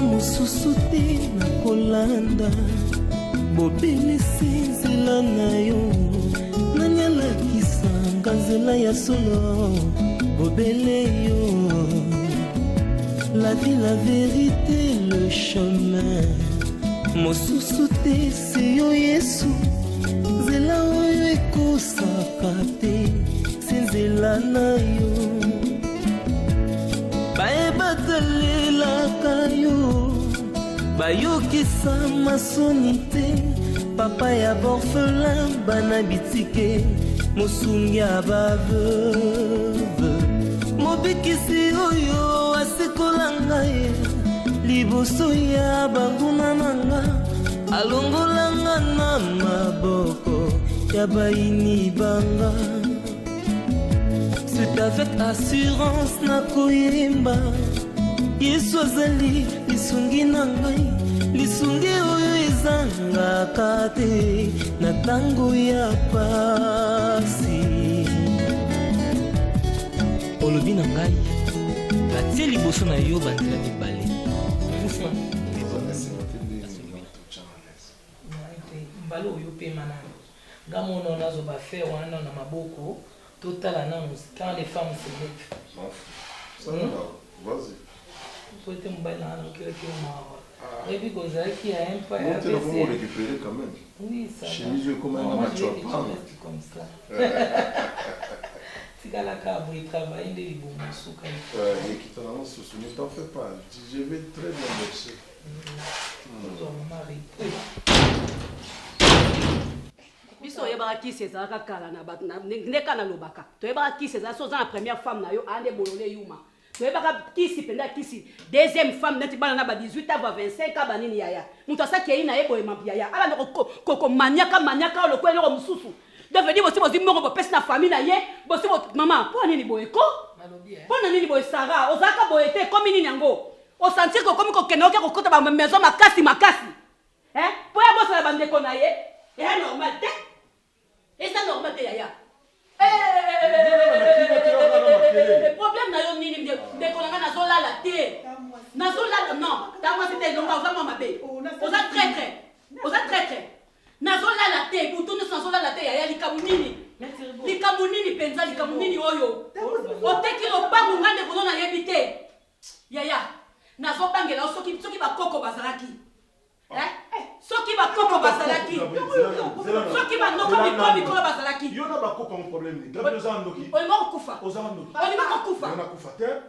mosusu te na kolanda bobele nzela na yo nanyalakisanga nzela ya solo bobele yo la vie la vérité le chemin mosusu te se yo Yesu nzela oyo ekosaka te se nzela na yo bayebatalelaka yo bayokisa masoni te papa ya borfelin bana bitike mosungi ya baveuve mobikisi oyo asekola ngai liboso ya banguna nanga alongolanga na maboko ya baini banga. C'est avec assurance na koyemba Yesu azali lisungi na ngai lisungi oyo ezangaka te na tango ya pasi olobi na ngai batie liboso na yo banzela mibale mbala oyo pe manano ngamono nazo bafe wana na maboko totala nano quand les femmes se lèvent vas-y souhaitez mobile na kile kile mawa et puis kozaki ya un pas à vous récupérer quand même oui ça chemise comme un match comme ça tigala ka boy travailler de libomo suka et qui t'en annonce ce ne t'en fais pas je vais très bien boxer toi mari biso yebaka kisi ezalaka kala na bato ndeka na lobaka toyebaka kisi ezala so oza na première femme na yo ande bolole yuma toyebaka kisi penda kisi deuxième femme neti bana na ba 18 ans ba 25 ans banini yaya mutu asaki yina yebo emapi yaya ala ndoko maniaka lokwe loko mususu deveni bosi bozi moko bopesi na famille na ye bosi mama po nini boyeko po nini boy Sara ozaka boyete komi nini yango o sentir ko komi ko kenoke ko kota ba maison makasi po ya bosa na bandeko na ye et normal te et ça normal te yaya problème na yo nini ndeko nanga nazolala te nazolala non tango c'était longa oza mwa mabe oza traître nazolala te butu nyonso nazolala te yaya likambo nini penza likambo nini oyo oteki lopango nga ndeko no nayebi te yaya nazobangela soki bakoko bazalaki soki bakoko bazalaki soki banoko mikolo bazalaki yo na bakoko mon problème ni gabi oza ndoki olimo kokufa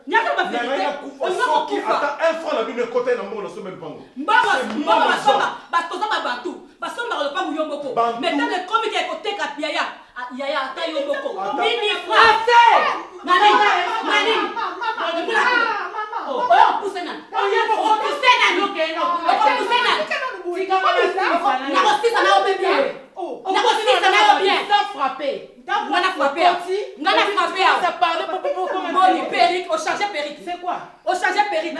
nyaka ba vérité olimo kokufa ata un franc na bino côté na mbongo na sombe mpango mbongo basoza babantu basomba le pango yomboko maintenant le comité ekoteka yaya ata yomboko nini frate nani oyo pousse nani c'est quoi? Au changer perruque.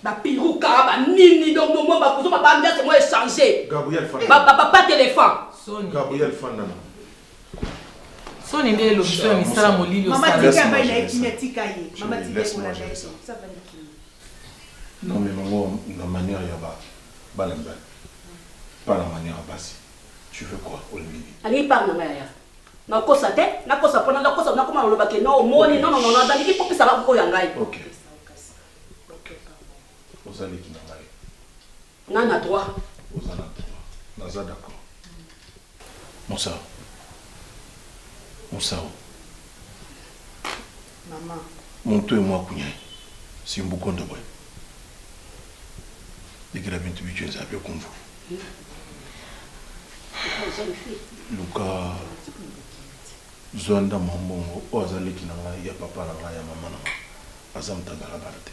Ba pirouka ba nini donc moi ba kuzo ba mbia c'est moi échanger Gabriel Fanda pas téléphone Gabriel Fanda Soni ndio l'option misala molili au Maman dit qu'elle va y kinetika ye. Maman dit qu'elle va y ça va dire. Non mais maman la manière yaba balemba. Pas la manière basi. Tu veux quoi Olivia? Ali parle na ya. Na kosa te, na kosa pona na kosa na koma loba ke no moni non dans qui popisa ba ko ya ngai. OK. Vous allez qui n'a pas. On a droit. Vous en avez droit. Naza d'accord. Mon ça. Moussao. Maman. Mon tour et moi, Kounia. C'est un boucan de bois. Dès qu'il a 28 ans, c'est un peu comme vous. Luka, Zonda Mambo, Ozali Kinanga, ya papa, ya maman, Azam Tagarabarate.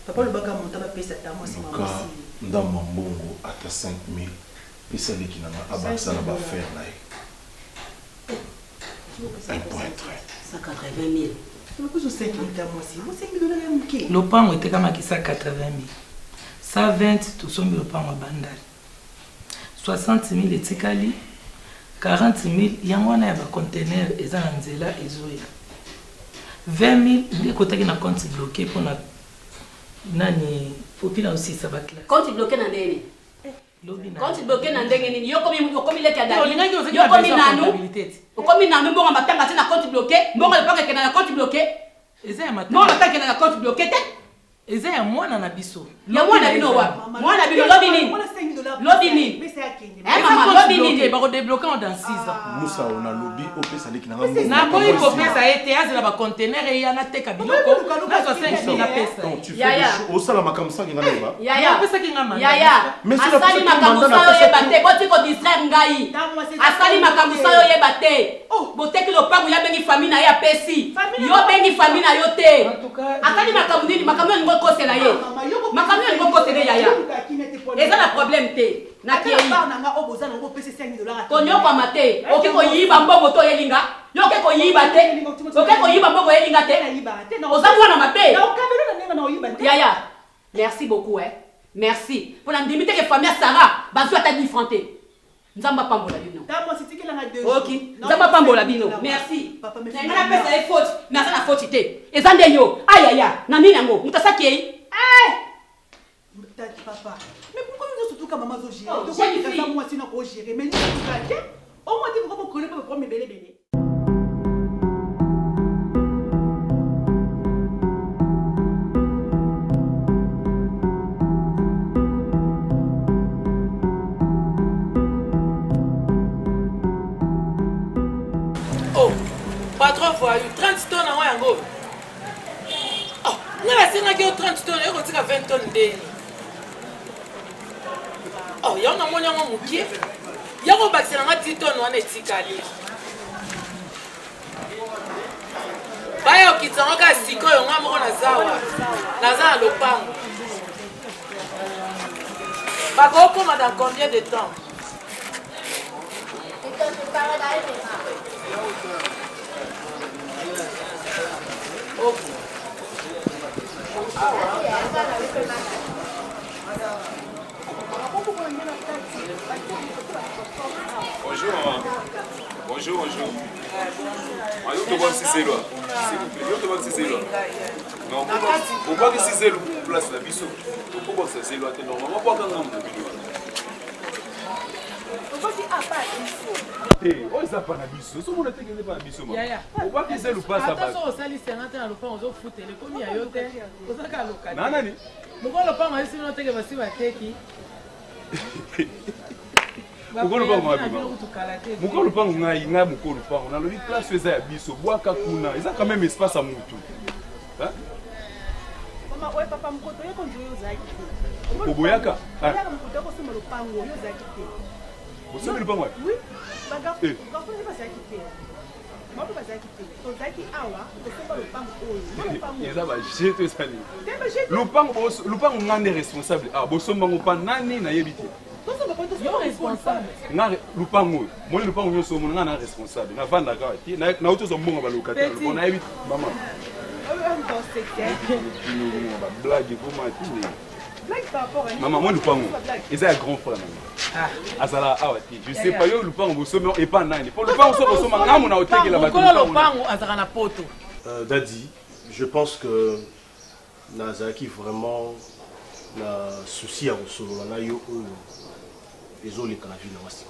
Papa, le baga monta va payer sa dame, c'est maman. Luka, Ndamambongo, ata 5 000. Pisali Kinanga, Abaksa n'a pas faire là. Un point très. 180 000. Le coup, je sais qu'il est à moi aussi. Vous savez que $5 000. Le pan était comme ça 80 000. 120, tout son le pan à bandal. 60 000 et tikali. 40 000, il y a un conteneur et ça en zela et zoya. 20 000, il y a un compte bloqué pour la. Nani, faut qu'il aussi ça va clair. Compte bloqué dans des. Quand tu bloques dans des, yo comme il est à Dali. Yo comme il n'a nous bon matin quand tu compte bloqué, bon le pas que na compte bloqué. Eza matin. Non matin que na compte bloqué te. Eza ya mwana na biso. Ya mwana bino wa. Mwana bino lobini. Lobini. Maman lobini ba ko débloquer dans 6 ans. Moussa on a lobby au Pisali Kinanga. Na ko il faut pesa été azela ba conteneur et yana te kabiloko. Na 5 000 na pesa. Donc tu fais des choses au salama comme ça qui ngana ba. Yaya. Pesa ki ngama. Yaya. Asali makambusa yo yebate, boti ko distraire ngai. Asali makambusa yo yebate. Boteki lopango ya bengi famille na ya pesi. Yo bengi famille na yo te. Asali makamundini makamuni ngo kosela ye. Makamuni ngo kosela yaya. Eza na problème te. Na ki yi. Konyo kwa mate. Oke ko yiba mbongo to yelinga. Yo ke ko yiba te. Oke ko yiba mbongo yelinga te. Oza na mabe. Yaya. Merci beaucoup Merci. Pour la limite que famille Sarah, bazou ta différenté. Nzamba pambola bino. OK. Nzamba pambola bino. Merci. Papa me fait. Na pesa e faute, mais ça na faute té. Ezande yo. Aïe aïe. Na nini ngo? Mutasaki eh. Papa. Mais pourquoi nous surtout quand maman zo gérer? Donc on ça moi sinon ko gérer. Mais nous tout au moins dit pourquoi vous connaissez pas pour me belé. Patron voyou 30 tonnes en yango. Oh, ngala singa ki 30 tonnes yoko tika 20 tonnes ndeni. Oh, yona monya ngo mukie. Yako bakisela nga 10 tonnes wana etikali. Baya okitanga ka siko yo nga moko na zawa. Na za lopango. Bako koma dans combien de temps? Bonjour. Je te vois si c'est là. S'il vous plaît, je te vois si c'est là. Non, pourquoi que si c'est là, place la biseau. Pourquoi que c'est là, t'es normalement pas quand même. Oh, ça pas la biseau. Ce monde n'est pas la biseau. Pourquoi que c'est là, pas ça. Attention, ça lui c'est rentré dans le pan, on fout les commis à yote. On s'en calme local. Non, non. Pourquoi le pan a ici noté que voici va teki? Pourquoi le pan a ici? Pourquoi le pan a ici? On a le place faisait à biseau. Bois kakuna. Ils ont quand même espace à moutou. Hein? Maman, ouais, papa, mon côté, quand je vais aux Oboyaka. Vous savez le pan, ouais? Oui. Bagarre, c'est pas ça qui fait. Moi, je vais quitter. Donc, ça qui est awa, c'est pas le pan. Ils ont jeté ça. Le pan est responsable. Ah, bon, son pan pas nani na yebite. Yo responsable. Na le pan moi le pan yo so mon na responsable. Na vanda ka ti na auto so mbongo ba locataire. On a yebite maman. Blague pour moi ti. Maman, moi le pan ils a un grand frère maman. Azala awati. Je sais pas yo le pan bo so et pas nani. Pour le pan so bo so ngamu na oteki la bato. Le pan azara na poto. Dadi, je pense que Nazaki vraiment na souci à resolo na yo les autres les canavines na wasi.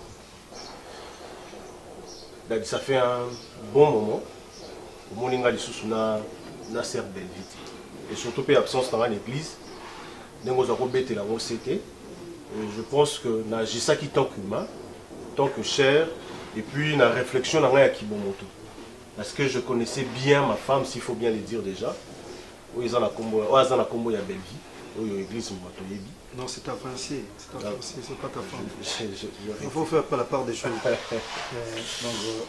Dadi, ça fait un bon moment. Au moninga lisusu na serre belle vite. Et surtout pas absence dans l'église. Nengo za ko bete la c'était. Je pense que na Gisaki tant qu'humain, tant que chair Et puis la réflexion dans la Kibomoto. Parce que je connaissais bien ma femme, s'il faut bien le dire déjà. Où ils ont la combo, il y a Belleville, où il y a l'église Mouatoyebi. Non, c'est ta fiancée, c'est pas ta femme. Il faut faire par la part des choses.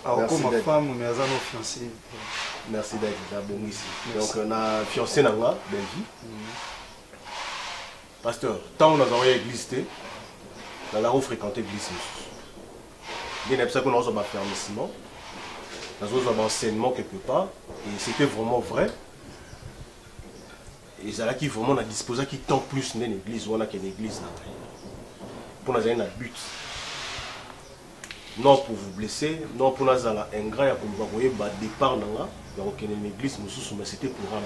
Donc, ma femme, mais elle a nos fiancés. Merci d'être bon ici. Donc, on a fiancé dans la Belleville. Pasteur, tant on a envoyé l'église, on a fréquenté l'église. Il y a qu'on a un fermissement, on a un enseignement quelque part, et c'était vraiment vrai. Et c'est là qui vraiment a disposé qui tant plus dans l'église, on a qu'une église pour nous avoir un but. Non pour vous blesser, non pour nous avoir un ingrat, pour nous avoir un départ dans l'église, mais c'était pour un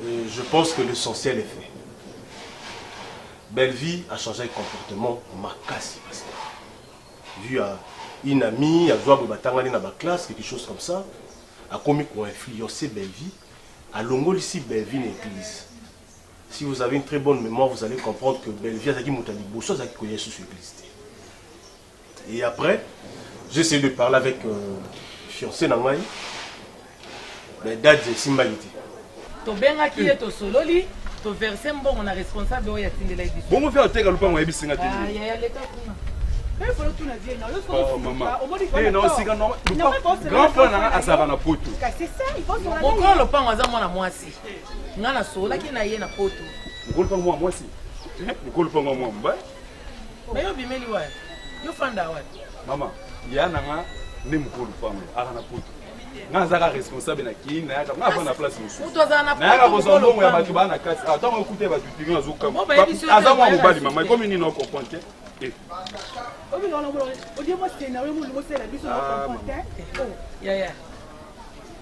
but. Et je pense que l'essentiel est fait. Belleville a changé de comportement, ma casse. Vu à une amie, à Zoua Bobatangani dans ma classe, quelque chose comme ça, a commis qu'on influencé Belleville. À Longo ici, Belleville l'église. Si vous avez une très bonne mémoire, vous allez comprendre que Belleville a dit Bosso a connu sur l'église. Et après, j'ai essayé de parler avec fiancé Nangaï, mais date de Simbalité. To benga qui est au sololi, to verser bon on a responsable au yatinde la édition. Bon on fait un tel galopant on a bisinga tindi. Ah ya l'état kuna. Il faut tout la vie non. Oh maman. Eh non c'est quand non. Grand frère na asaka na poto. C'est ça, il faut sur la. Mon grand lopang aza mwana mwasi. Ngana sola ki na ye na poto. Ngolo pa moi mwasi. Ngolo pa moi mba. Mais yo bimeli wa. Yo fanda wa. Maman, ya nanga ne mukolo pa moi ara na poto. Ngazaka responsable na ki na yaka ngafana na place musu. Uto za na poto. Na yaka bozombo ya batu bana kasi. Attends on écouter batu pinga zoka. Aza moi mobali maman, comme ni no comprendre.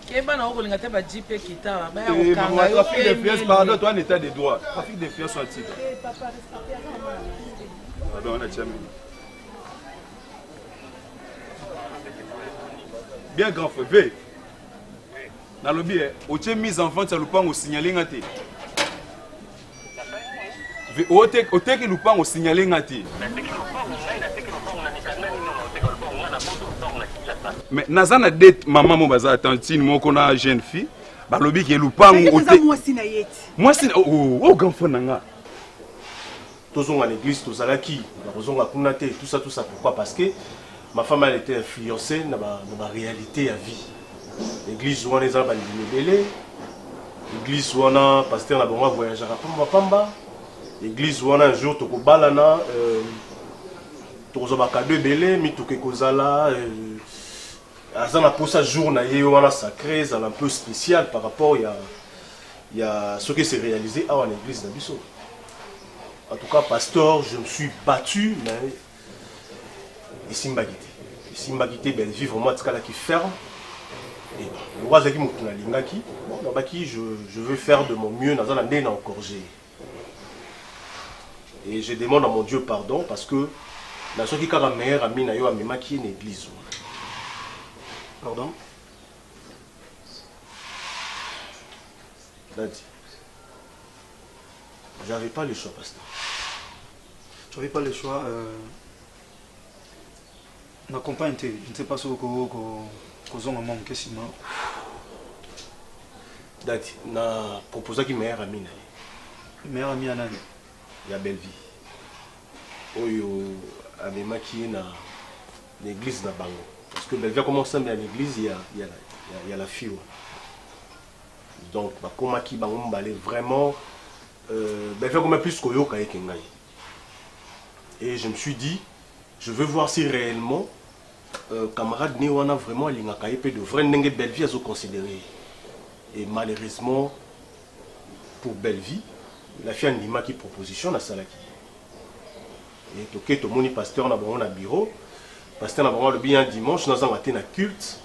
Keba na okolinga te ba jipe kita ba ya okanga okanga yo trafic de fiance pardon toi en état de droit trafic de fiance soit titre pardon on a jamais bien grand frère ve na lobby o tient mise enfant ça lupango signaler ngate ve o te que lupango signaler ngate mais nazana date maman mo baza tantine moko na jeune fille balobi ke lupango ote moi si oh grand frère nanga tozonga l'église tozalaki na kozonga kuna te tout ça pourquoi parce que ma femme elle était influencée na ba réalité à vie l'église wana eza ba libele l'église wana pasteur na bonga voyager pamba l'église wana un jour tokobalana tokozoba cadeau belé mituke kozala azana pour ça jour na ye wana sacré ça un peu spécial par rapport il y a ce qui s'est réalisé à l'église d'Abisso. En tout cas pasteur je me suis battu mais ici Mbagité Belleville vraiment tika la qui ferme et le roi zaki mutuna lingaki bon baki je veux faire de mon mieux dans un année encore j'ai et je demande à mon Dieu pardon parce que la chose qui est la meilleure amie na yo amema qui est une église. Pardon? Daddy, j'avais pas le choix, pasteur. Tu n'avais pas le choix. Na compagne, je ne sais pas ce que vous avez manqué sinon. Daddy, na proposé qui meilleure amie na. Meilleure amie à Nani? Il y a Belleville. Oyo amema qui est na l'église na Bango. Parce que Belleville commence à l'église, il y a la fille. Donc, comme qui balé vraiment, Belleville comme plus que Yoka et Kengai. Et je me suis dit, je veux voir si réellement, camarade Néwana vraiment l'ingakaï peut de vrai n'engue Belleville à se considérer. Et malheureusement, pour Belleville, la fille a une qui proposition à Salaki. Et tout le monde pasteur na bon bureau. Pasteur na vraiment le bien dimanche dans un matin à culte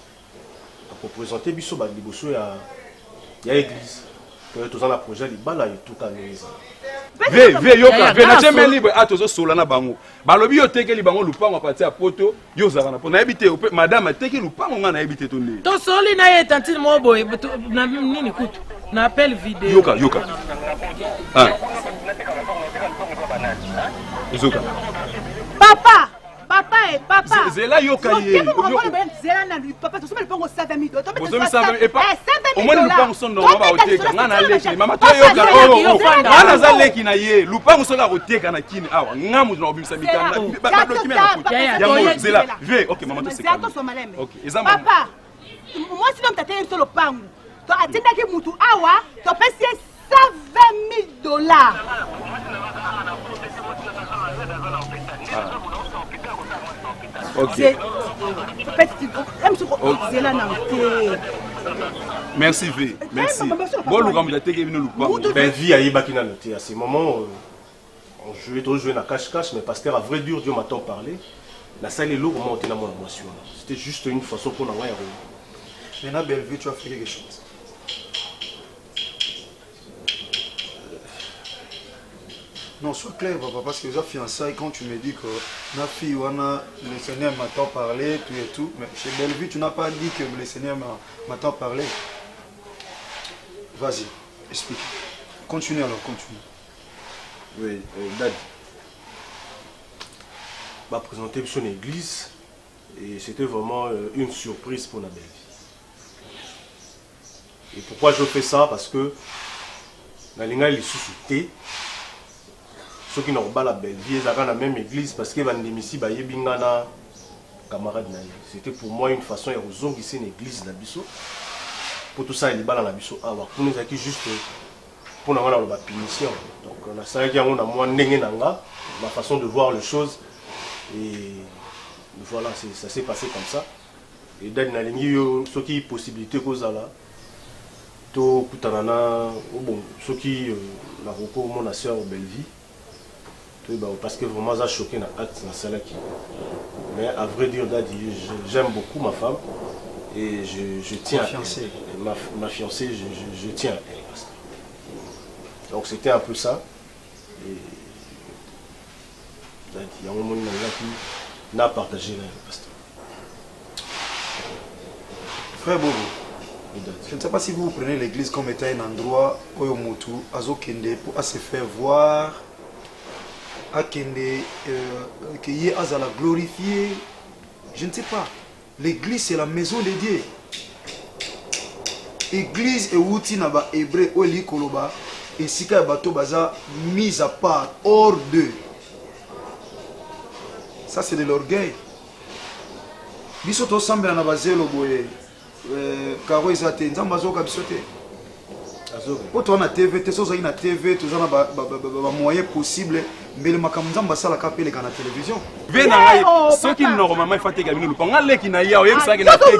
pour présenter biso ba liboso ya église que tous en la projet li bala et tout ka maison ve yoka ve na cheme libre atozo sola na bango balobi yo teke li bango lupango parti a poto yo zaka na pona ebite madame teke lupango nga na ebite to ne to soli na ye tantine mo boy na nini kutu na appel vidéo yoka Papa papa. Zela yokaye. Zela na lui papa to le pango 120 000 $. Vous me savez et pas. Au moins le pango son non ba oteka ngana leki. Mama to yoka. Ngana za leki na ye. Le pango so la oteka na kini awa. Ngamu na obimisa mikanda. Ba document na kuta. Ya Zela. Ve, OK maman to se calme. OK. Papa. Moi si l'homme t'attend sur le pango. To atenda ki mutu awa, to pesi $120 000. OK. Merci V. Merci. Bon le gamme teke vino lupango. Ben vie a yeba kina noté à ces moments on jouait trop jouer na cache-cache mais pasteur à vrai dur Dieu m'attend parler. La salle est lourde monter na mon émotion. C'était juste une façon pour n'envoyer. Maintenant Bellevue tu as fait quelque chose. Non, sois clair, papa, parce que j'ai fiançailles quand tu me dis que ma fille, le Seigneur m'a tant parlé, tout et tout. Mais chez Bellevue, tu n'as pas dit que le Seigneur m'a tant parlé. Vas-y, explique. Continue alors, continue. Oui, Dad. Je vais présenter son église et c'était vraiment une surprise pour la Bellevue. Et pourquoi je fais ça? Parce que la Linga est suscité. Ceux qui n'ont pas la Bellevue, ils ont la même église parce que Vandemisi Baye Bingana camarade naïe. C'était pour moi une façon de raison qui une église de la Bisso. Pour tout ça, il y a la Bisso. Pour nous, c'est juste pour nous avoir la punition. Donc, on a ça qui a moins ma façon de voir les choses. Et voilà, ça s'est passé comme ça. Et dans la ligne, ce qui est possibilité cause là. Tout bon, ce qui n'a recours mon soeur Bellevue. Parce que vraiment ça a choqué dans l'acte dans celle qui. Mais à vrai dire, j'aime beaucoup ma femme et je tiens à elle. Ma fiancée, je tiens à elle. Donc c'était un peu ça. Et il y a un moment qui n'a partagé le pasteur. Frère Bobo, je ne sais pas si vous prenez l'église comme étant un endroit où Oyomutu, Azokende, pour se faire voir. Akende qui est à la glorifier, je ne sais pas. L'église c'est la maison de Dieu. Église et outil naba hébreu oli koloba et sika bato baza mise à part hors d'eux. Ça c'est de l'orgueil. Bisoto semble na bazelo boye karo ezate nzamba zoka bisote. Quand on a TV, tu as une TV, tu as un moyen possible, mais le makamzamba ça la capelle quand la télévision. Ceux qui normalement il faut que nous le prenons, qui n'a y a rien ça qui n'a pas.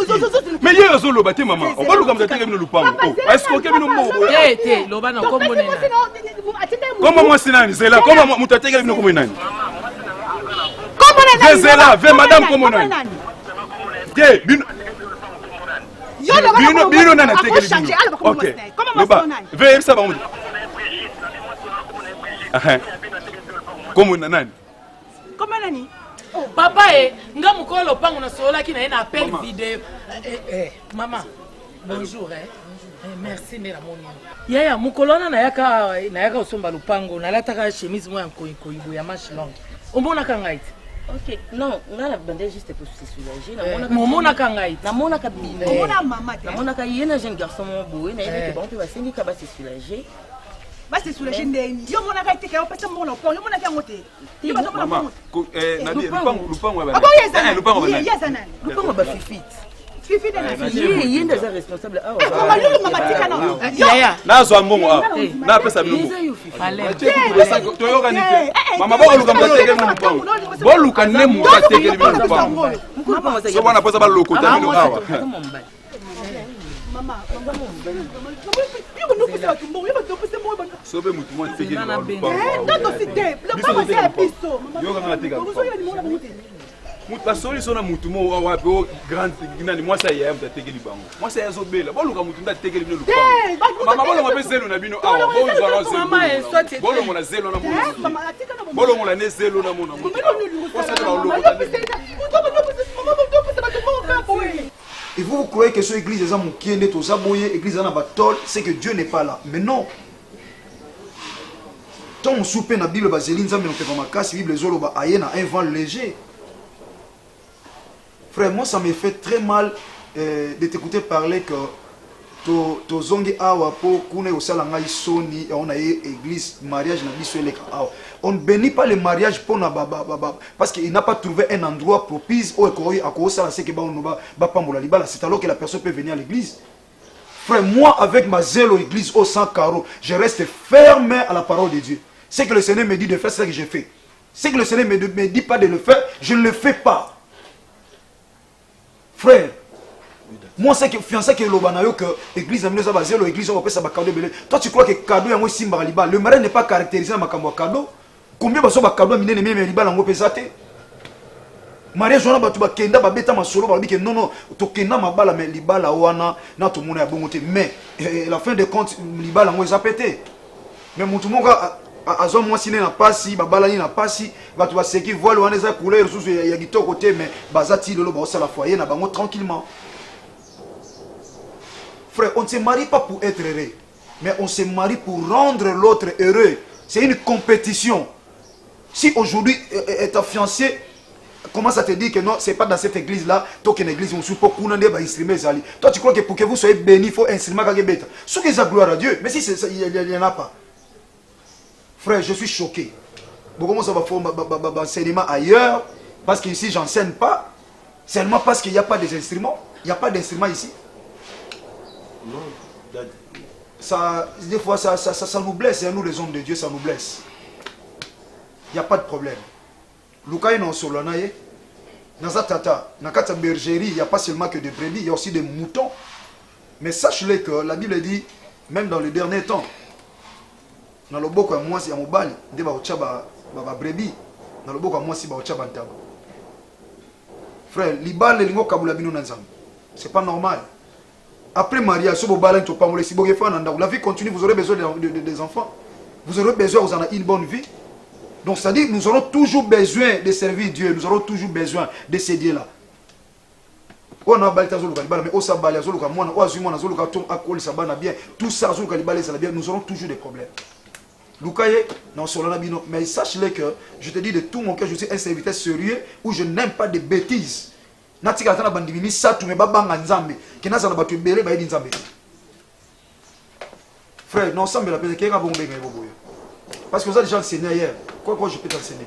Mais il y a zolo bâti maman. On va le comme ça que nous le prenons. Est-ce que nous mourons? Eh, lobana comme on est. Comment moi c'est là, c'est là. Comment moi tu t'es nous comme nani? Comment c'est là, ve madame comme nani? Bino nana tegeli bino. OK. Ve ça va on. Comment nani? Comment nani? Papa nga mukolo pango na sola ki na appel vidéo. Maman. Bonjour merci mera moni. Yaya mukolona na yaka osomba lupango na lataka chemise mo ya koyibo ya manche longue. Omona kangaiti. OK, non, on a la bandage juste pour se soulager. Momona kangaiti. Na mona kabine. Mona maman. Na mona ka yena jeune garçon mon beau, na yena que bon peut passer ni ka se soulager. Ba se soulager ndeni. Yo mona ka teke o pesa mona po, yo mona ka ngote. Yo ba mona maman. Nadi lupango ba. Lupango ba. Yazana. Lupango ba fifit. Fifi de na fille. Yi yenda za responsable. Ah. Maman yo mama tika na. Yaya. Na zo mbongo na pesa bilongo. To yo kanite. Mama ba luka mtateke mu lupango. Bo luka ne mu mtateke mu lupango. So bana posa ba loko ta mino awa. Mama. Sobe mutu mo teke mu lupango. Non c'était. Le papa c'est piso. Yo kana teka. Mutu sona mutu mo wa pe o grand nani moi ça y'a mtateke libango. Moi ça yazo bela. Bo luka mutu mtateke mu lupango. Mama bo luka pe zelo na bino awa. Bo zo na zelo. Bo luka na zelo na mo. Bo luka na zelo na mo na mo. Et vous croyez que cette église est en Moukiende, tout ça, église en Abatol, c'est que Dieu n'est pas là. Mais non. Tant on soupe dans la Bible, Bazeline, ça me fait comme ma casse, Bible, Zolo, Ayena, un vent léger. Frère, moi, ça me fait très mal de t'écouter parler que to zongi awa po kune osala ngai soni on a église mariage na biso eleka awa. On ne bénit pas le mariage pour na parce qu'il n'a pas trouvé un endroit propice où à ça c'est que ba pambola libala, c'est alors que la personne peut venir à l'église. Frère, moi avec ma zèle aux églises au sans carreau, je reste ferme à la parole de Dieu. Ce que le Seigneur me dit de faire, c'est ce que je fais. Ce que le Seigneur ne me dit pas de le faire, je ne le fais pas. Frère, moi, c'est que fiancé que l'obanayo que l'église a mis à baser l'église on va ça cadeau belé. Toi tu crois que cadeau yango simba liba. Le mariage n'est pas caractérisé dans makambo cadeau. Combien baso ba cadeau miné même liba lango pesate. Mariage on a batu ba kenda ba beta masolo ba bi que non to kenda mabala mais liba la wana na to mona ya bongote mais la fin de compte liba lango eza pété. Mais mutu monga azo moi siné na pasi ba bala ni na pasi batu ba seki voile wana eza couleur sous ya kitoko côté mais bazati lolo ba osala foyer na bango tranquillement. Frère, on ne se marie pas pour être heureux, mais on se marie pour rendre l'autre heureux. C'est une compétition. Si aujourd'hui ta fiancée commence à te dire que non, c'est pas dans cette église-là, toi qui es une église, on suppose qu'on a des instruments. Toi, tu crois que pour que vous soyez béni, il faut un instrument qui est bête. Ce qui est la gloire à Dieu, mais si il n'y en a pas. Frère, je suis choqué. Beaucoup ça va faire un enseignement ailleurs, parce qu'ici, je n'enseigne pas, seulement parce qu'il n'y a pas d'instruments. Il n'y a pas d'instruments ici. Non, ça, des fois, ça nous blesse, et nous les hommes de Dieu, ça nous blesse. Il n'y a pas de problème. Lukaï non solanaye, Nazatata, Nakata bergerie, il n'y a pas seulement que des brebis, il y a aussi des moutons. Mais sache-le que la Bible dit, même dans les derniers temps, dans le boko à moi, c'est un mobile, des baochaba brebis, dans le boko à moi, c'est baochaba ntaba. Frère, l'ibal, les lingo kabulabino nanzam. C'est pas normal. Après mariage, la vie continue, vous aurez besoin des enfants. Vous aurez besoin, vous en avez une bonne vie. Donc, c'est-à-dire, nous aurons toujours besoin de servir Dieu. Nous aurons toujours besoin de ces dieux-là. On a mais tout ça, nous aurons toujours des problèmes. Mais sache-le que je te dis de tout mon cœur, je suis un serviteur sérieux où je n'aime pas de bêtises. Natika tana bandimimi satu me babanga nzambe kinaza na batu belé ba yedi nzambe. Frère, non ensemble la pèse keka bombe ngai boboyo. Parce que vous avez déjà enseigné hier. Quoi je peux t'enseigner?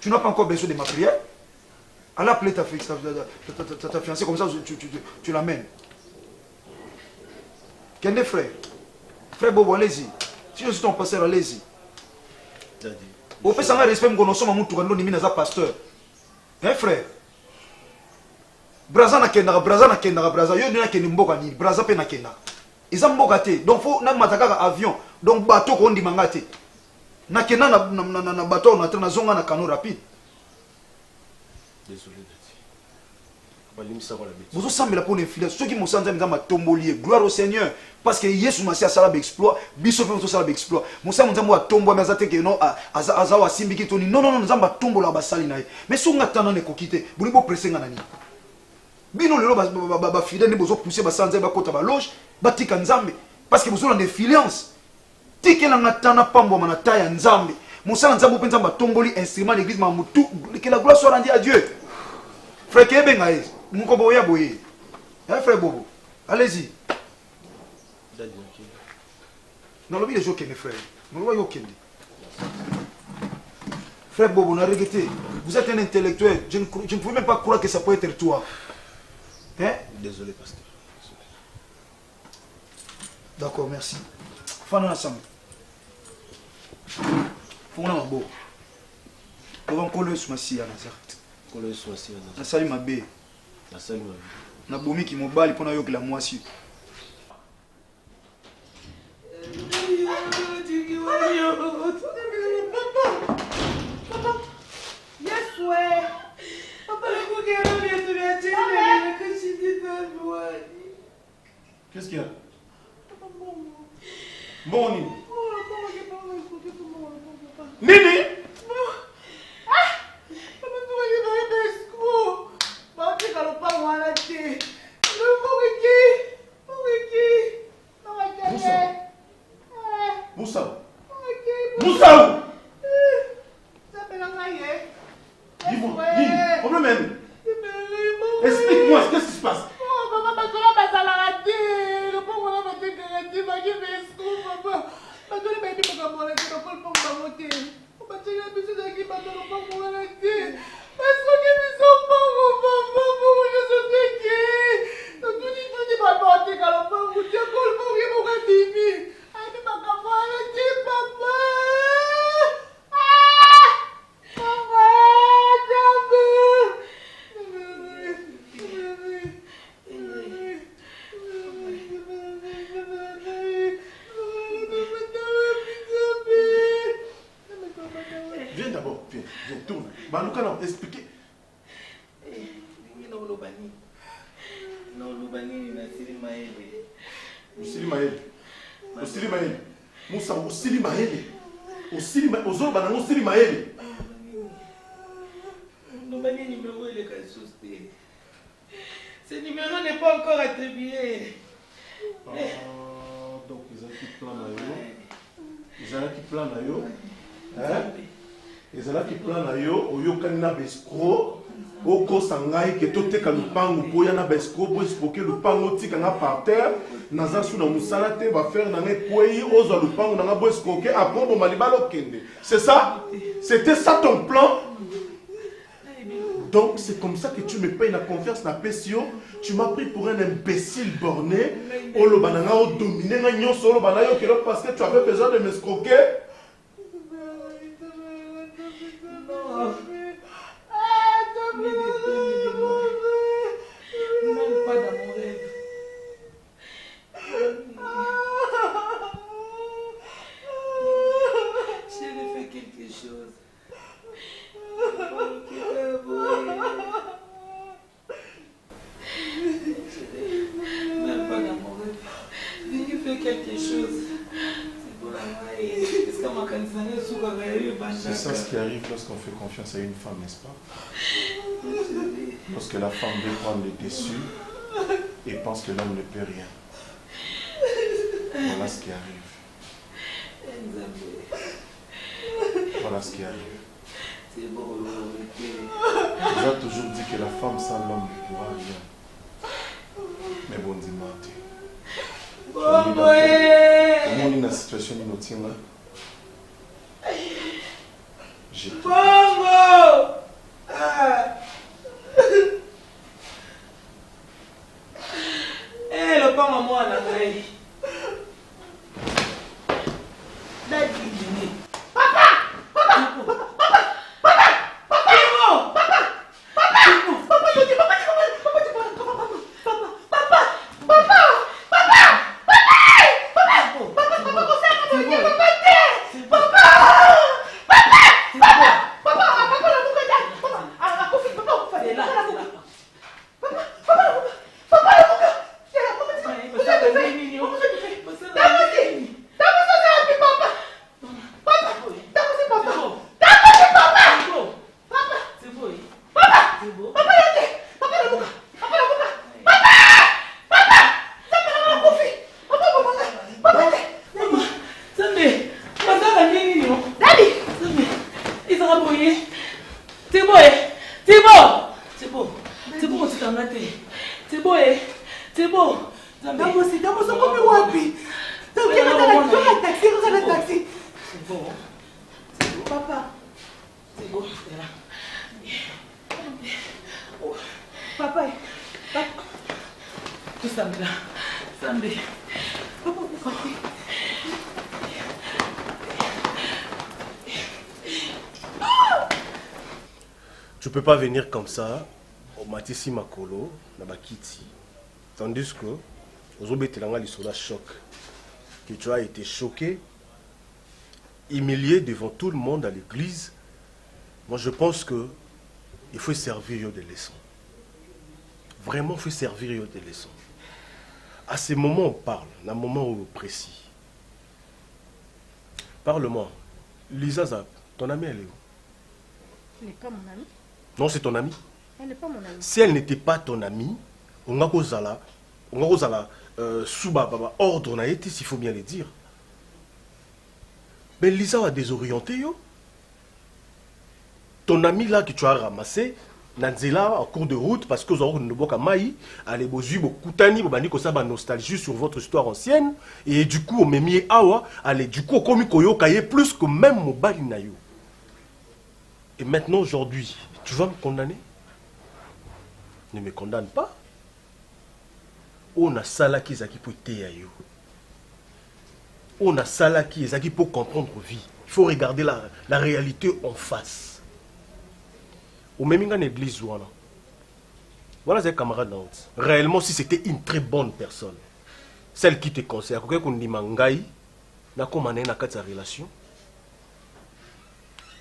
Tu n'as pas encore besoin de ma prière. Allah appelé ta fiancée comme ça tu l'amènes. Quel est frère? Frère Bobo, allez-y. Si je suis ton pasteur, allez-y. Au fait ça va respect mon notion mon tout quand nimina za pasteur. Hein frère? Braza na kenda, yo dina kendi mboka ni, braza pe na kenda. Iza mboka te, donc faut na mataka avion, donc bateau ko ndimanga te. Na kenda na bateau na na zonga na canot rapide. Désolé de dire. Vous semblez pour les filets, ceux qui m'ont senti dans ma tombolier, gloire au Seigneur, parce que Yesu m'a dit à ça exploit, biso fait ça exploit. Moussa m'a moi tombo mais azate que non azawa simbiki toni non nzamba tombo la basali nae. Mais so ngatana ne kokite, buli bo presser ngana ni. Bino lelo ba fidèle ne bozo pousser ba sanza ba kota ba loge, ba tika nzambe parce que vous avez des défiance. Tike na ngatana pambo mana taya nzambe. Moussa nzambo penza ba tomboli instrument l'église ma mutu que la gloire soit rendue à Dieu. Frère Kebenga Mouko boya boye. Hein frère Bobo. Allez-y. Non le jours que mes frères. Nous voyons qu'il Frère Bobo, on a regretté. Vous êtes un intellectuel. Je ne pouvais même pas croire que ça peut être toi. Hein? Désolé, pasteur. D'accord, merci. Fanons ensemble. Fons un beau. On va coller sur ma scie à Nazareth. Coller sur ma scie à Nazareth. Salut ma bé. Salut ma bé. Na bomi qui m'obali pour na la moitié. Qu'est-ce qu'il y a? Bon, Nini. Nini? Moussa. Moussa. Dis-moi, dis, problème. Lobani. Non, Lobani, Nassili Maëlle. Osili Maëlle. Osili Maëlle. Moussa, Osili Maëlle. Osili Maëlle. Osili Maëlle. Lobani, numéro, il est cassé. Ce numéro n'est pas encore attribué. Donc, ils ont qui plan à yo. Ils ont qui plan à yo. Ils ont qui plan à yo. Oyo kanina beskro. Oko sangai ke tote ka lupango boya na beskro bo spoke lupango tika nga par terre. Naza sou na musala te va faire na ngai kwei ozo lupango na nga bo spoke après bo malibalo kende. C'est ça? C'était ça ton plan? Donc c'est comme ça que tu me payes la confiance na PCO. Tu m'as pris pour un imbécile borné. Olo bananga o dominé nga nyonso olo banayo que parce que tu avais besoin de m'escroquer. Même pas dans mon rêve. J'ai fait quelque chose. Même pas dans mon rêve. J'ai fait quelque chose. C'est pour la maille. Est-ce que ma canzone est sous la C'est ça ce qui arrive lorsqu'on fait confiance à une femme, n'est-ce pas? Lorsque la femme veut prendre le dessus et pense que l'homme ne peut rien. Voilà ce qui arrive. Voilà ce qui arrive. C'est bon. Tu as toujours dit que la femme sans l'homme ne pourra rien. Mais bon, dis-moi, comment est la situation de notre tien là? J'ai tout. Eh, le pain à moi, la veille. Tu peux pas venir comme ça, au Matissi Makolo, na Bakiti, tandis que, aux Obetelanga, ils sont là choc. Que tu as été choqué, humilié devant tout le monde à l'église. Moi, je pense que il faut servir des leçons. Vraiment, il faut servir des leçons. À ces moments, on parle, à un moment précis. Parle-moi. Lisa Zap, ton amie, elle est où? Elle n'est pas mon amie. Non, c'est ton amie. Elle n'est pas mon amie. Si elle n'était pas ton amie, on a sous ordre, s'il faut bien le dire. Mais Lisa a désorienté, yo. Ton ami là que tu as ramassé, Nanzela en cours de route, parce que vous avez un maï, allez, vous avez nostalgie sur votre histoire ancienne, et du coup, on m'a mis awa, allez, du coup, comme koyo kaye plus que même mon bali nayo. Et maintenant, aujourd'hui, tu vas me condamner? Ne me condamne pas. On a sala qui est pour te. On a sala qui est pour comprendre vie. Il faut regarder la réalité en face. Au même dans l'église, voilà ces camarades. Réellement, si c'était une très bonne personne, celle qui te conseille, qu'on dit mangai, n'a comment na ta relation.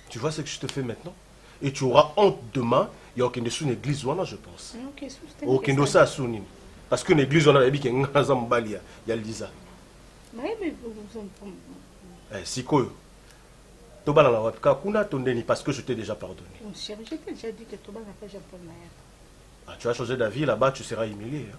Tu vois ce que je te fais maintenant? Et tu auras honte demain Il y a aucun dessous une église, je pense. Ok, aucun dessous à Sounine. Parce qu'une église, on a dit qu'il y a un Balia, il y a Lisa. Mais si quoi? Toba la wapka kuna tondeni parce que je t'ai déjà pardonné. Mon chéri, je t'ai déjà dit que Toba n'a pas Jean-Paul Maillard. Ah, tu vas changer d'avis là-bas, tu seras humilié. Hein.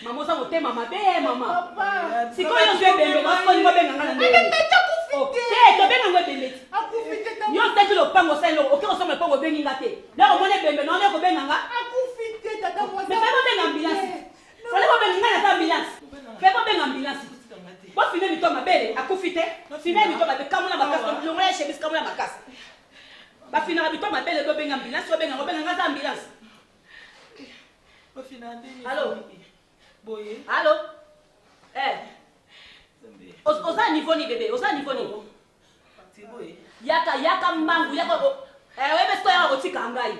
Maman, ça m'a maman, maman. Si quand on fait bébé, on va bien gagner. Oh, c'est bien gagner. Yo tete le pango c'est le, ok on s'en met pas au bengi ngate. Là on est bébé, non on est au benga. Mais fais pas bien ambulance. Fallait pas bien ngana ambulance. Fais pas bien ambulance. Bon finir mi to ma belle, a confité. Finir mi to ma belle, comme on a ma casse, on a chemise comme on a ma casse. Ba finir mi to ma belle, do benga ambulance, do benga ngata ambulance. Allô? Boye. Allô? Osa niveau ni bébé, osa niveau ni. Yaka mbangu, yaka wewe sto yaka kotika ngai.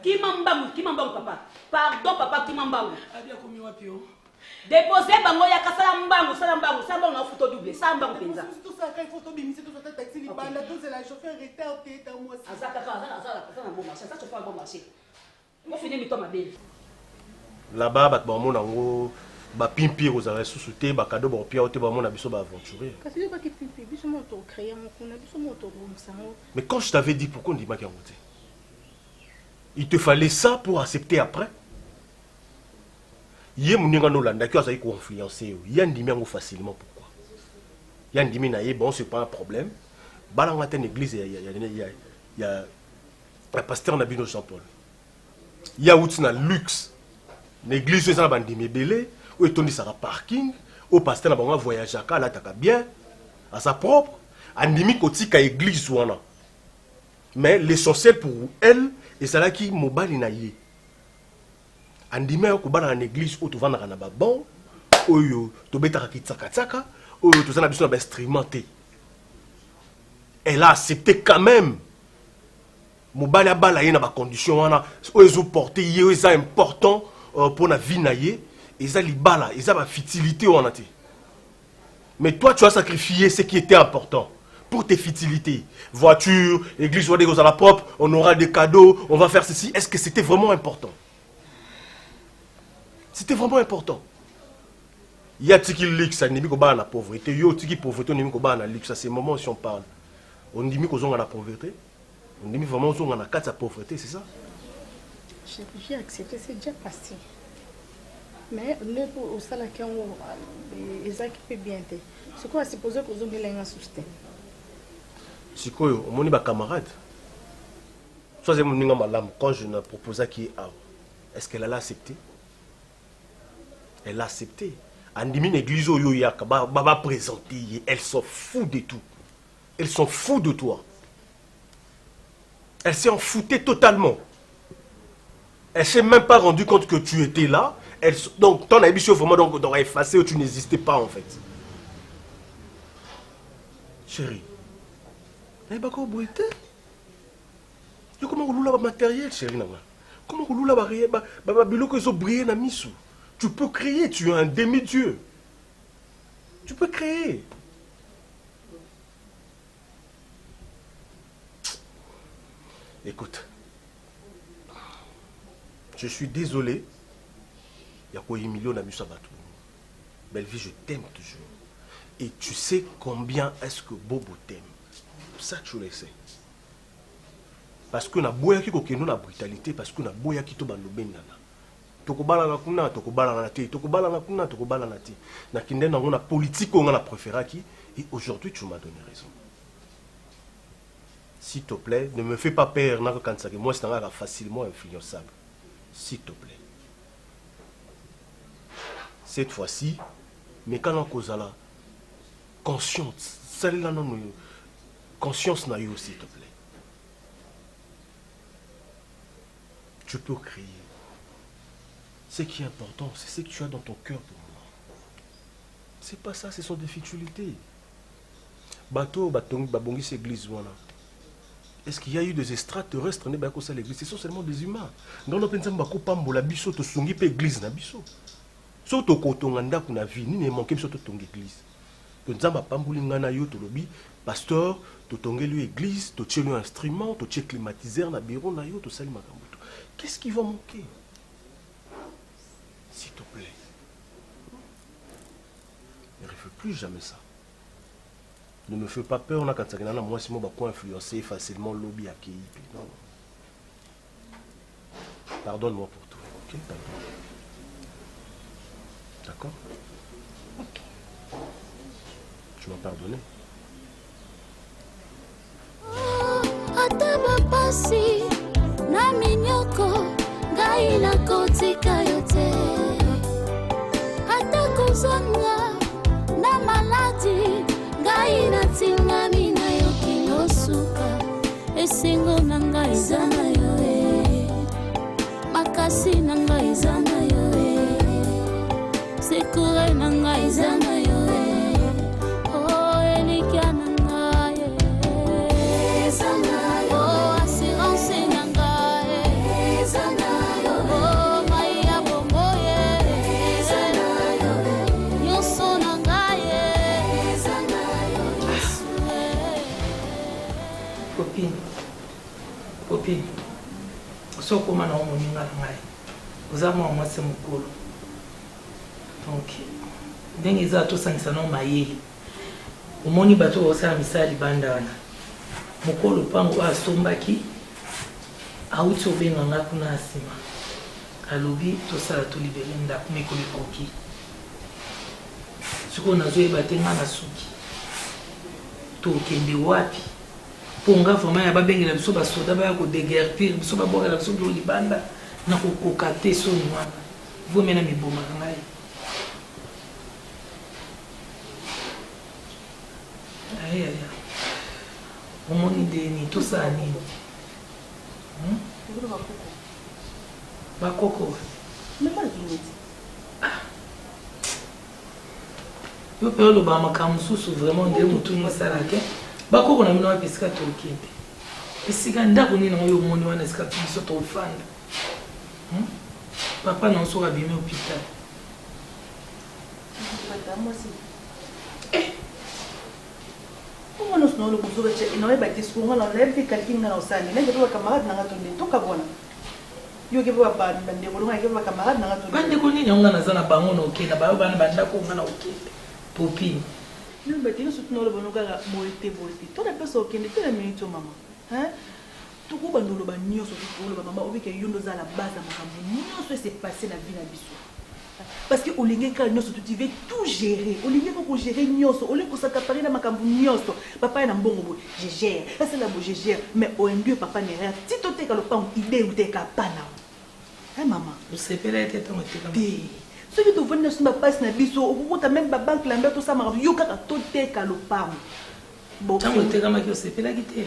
Kimambangu papa. Pardon papa kimambangu. Abia komi wapi o? Déposer bango yaka sala mbangu na photo double, sala mbangu penza. Tout ça quand il faut tomber ici, tout ça taxi li banda, tout c'est la chauffeur était à moi. Azaka un bon marché, ça tu fais un bon marché. Moi finir mi to ma belle. Là-bas, bat ba mona ngo ba pimpi aux arrêts sous te ba cadeau ba pia te ba mona biso ba aventurier. Kasi pas que pimpi, biso mo to créer mon kuna, biso mo to ça. Mais quand je t'avais dit pourquoi on dit ma garantie. Il te fallait ça pour accepter après. Yé muninga no landa qui a ça influencer yo. Yandimi ngo facilement pourquoi. Yandimi na yé bon c'est pas un problème. Balanga ten église il y a un pasteur Nabino Jean-Paul. Il y a outina luxe. L'église est en bandimi belé, où est tourné sur parking, au pasteur n'a pas voyagé à la taka bien, à sa propre, andimi kotika église wana. Mais l'essentiel pour elle, et c'est là qui mobile naïe. Andimi ko bana en église où tu vas na ba bon, oyo to betaka kitaka tsaka, oyo to sana biso na instrumenté. Elle a accepté quand même. Mobile bala yena ba condition wana, oyo porter yé c'est important. Pour la vie naïe, et ça libala, et ça va futilité on a été. Mais toi tu as sacrifié ce qui était important pour tes futilités. Voiture, église, on va à la propre, on aura des cadeaux, on va faire ceci. Est-ce que c'était vraiment important? C'était vraiment important. Il y a qui luxe, ça n'est pas la pauvreté. Il y a qui pauvreté, on n'est pas la luxe. C'est le moment si on parle. On dit qu'on a la pauvreté. On dit vraiment qu'on a la pauvreté, c'est ça? J'ai accepté, c'est déjà passé. Mais le pour au salaire qui ont les équipes bien. C'est quoi supposé que vous avez un soutien? C'est quoi? On est camarade. Soit c'est mon madame quand je ne proposais qui est est-ce qu'elle a accepté? Elle a accepté. Andimi l'église où il y a présenter, elle s'en fout de tout. Elle s'en fout de toi. Elle s'est en foutée totalement. Elle ne s'est même pas rendue compte que tu étais là. Donc, ton ambition vraiment donc effacé ou tu n'existais pas en fait. Chérie, comment vous avez le matériel, chérie? Comment vous avez le matériel? Tu peux créer, tu es un demi-dieu. Tu peux créer. Écoute. Je suis désolé. Il y a quoi million d'amis à Batou. Belle-vie, je t'aime toujours. Et tu sais combien est-ce que Bobo t'aime. Ça, tu le sais. Parce que na boya ki kokeno na brutalité, parce que na boya ki to bandobengana. Tokobala na kuna, tokobala na te, tokobala na kuna, tokobala na te. Na kinde na ngona politique on a préféré qui et aujourd'hui tu m'as donné raison. S'il te plaît, ne me fais pas peur na quand ça que moi c'est facilement influençable. S'il te plaît. Cette fois-ci, mais quand on cause là, conscience, celle-là non, conscience n'a eu, s'il te plaît. tu peux crier. Ce qui est important, c'est ce que tu as dans ton cœur pour moi. C'est pas ça, ce sont des futilités. Bateau, babongi, c'est l'église. Est-ce qu'il y a eu des extraterrestres dans l'église? Ce sont seulement des humains. Dans le pensée, bako pambola biso to sungi pe église na biso. So to kotonga ndako na vie, ni ne manquer biso to tonga église. To nzamba pamboli ngana yo to lobi, pasteur, to tongeli église, to tchelu instrument, to tche climatiseur na bureau na yo to sali makambo. Qu'est-ce qui va manquer? S'il te plaît. Ne refais plus jamais ça. Ne me fais pas peur, on a quand ça moi si moi va influencer facilement le lobby à qui. Non. Pardonne-moi pour tout, ok? Pardonne. D'accord? Ok. Tu m'as pardonné? Ataba pasi na minyoko ngai na kotika yote ata kozanga na maladi ngai na tingami na yo kinosuka esengo na ngai zana yo makasi na ngai zana yo sekure na ngai zana yo oh elikia na ngai zana yo assurance na ngai zana yo oh maya bongo zana yo nyonso na ngai zana yo Copine, so koma na omoninga na ngai oza mwa mwasi mokolo donc ndenge eza tosangisa na mayele omoni bato baosala misala libanda wana mokolo pango asombaki auti obenga nga kuna na nsima alobi tosala tolibele ndako mikolo ekoki sikoyo nazoyeba te nga na suki tokende wapi ponga vraiment ya babengela biso basoda baya kodeguerpir biso babokela biso bilo libanda na kokoka te soni wana vomena mibomaka ngai ayaya omoni ndeni tosala nini bakoko yo mpe oloba makambo mosusu vraiment nde motu mosalake bakoko na bino wapi esika tokende esika ndako nini nango yo omoni wana esika biso tofanda papa na oso abimi hôpital Comment nous sommes le bout de chez nous, mais qu'est-ce qu'on a dans les quelqu'un dans sa vie, mais que toi camarade n'a pas tourné tout cabona. Yo ke ba ba bande ko nga ke ba camarade n'a pas tourné. Bande ko ni nyonga na zana bango na okenda ba bana banda ko nga na okenda. Popine. Nous mettons sur nous le bono ga moite. Toi la personne okende te la minute maman. Hein? Tout ko bandolo ba nyoso tout ko ba maman obi ke yondo za la base na makambo. Nyoso c'est passé la vie na biso. Parce que olinge ka nyoso tu veux tout gérer olinge ko gérer nyoso olinge ko s'accaparer na makambo nyoso papa na mbongo bo je gère ça c'est la bo je gère mais au ndu papa ne rien si to te ka lo pa idée ou te ka pana hein maman vous sepela était ton te comme ce que tu veux ne pas passe na biso ou ta même ba banque lamber tout ça ma yo ka to te ka lo pa bon tant te comme que sepela qui te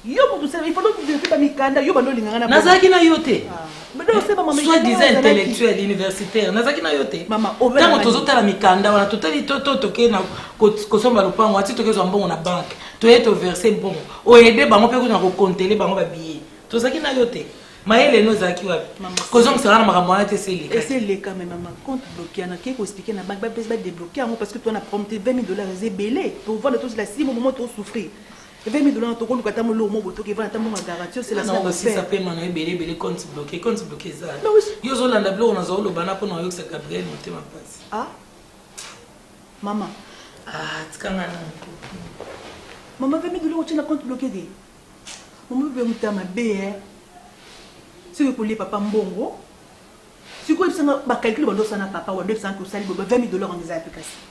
yo pour tout ça il faut que tu pas mikanda yo bando linganga na nazaki na yote mais donc c'est maman soit disant intellectuel universitaire nazaki na yote maman tant que tozotala mikanda wana totali toke na kosomba lopango ati tokezwa mbongo na banque toye to verser mbongo oyede bango pe kuna ko compter bango ba billet tozaki na yote maele no zaki wapi kozong sera na makambo wana te c'est le cas mais maman compte bloqué na ki ko expliquer na banque ba débloquer parce que toi na prompté $20 c'est belé pour voir de tout la si moment tu souffrir $20 to ko lukata mo lo mo boto ke vana ta mo garantie c'est la non aussi ça paie mana belé compte bloqué ça yo zo landa blo na zo lo bana po na yo que Gabriel monte ma passe ah maman tikanga na maman $20 tu na compte bloqué de maman be mutama be si vous voulez papa mbongo si vous voulez ba calcul bando sana papa ou 200 ko sali $20 en des applications.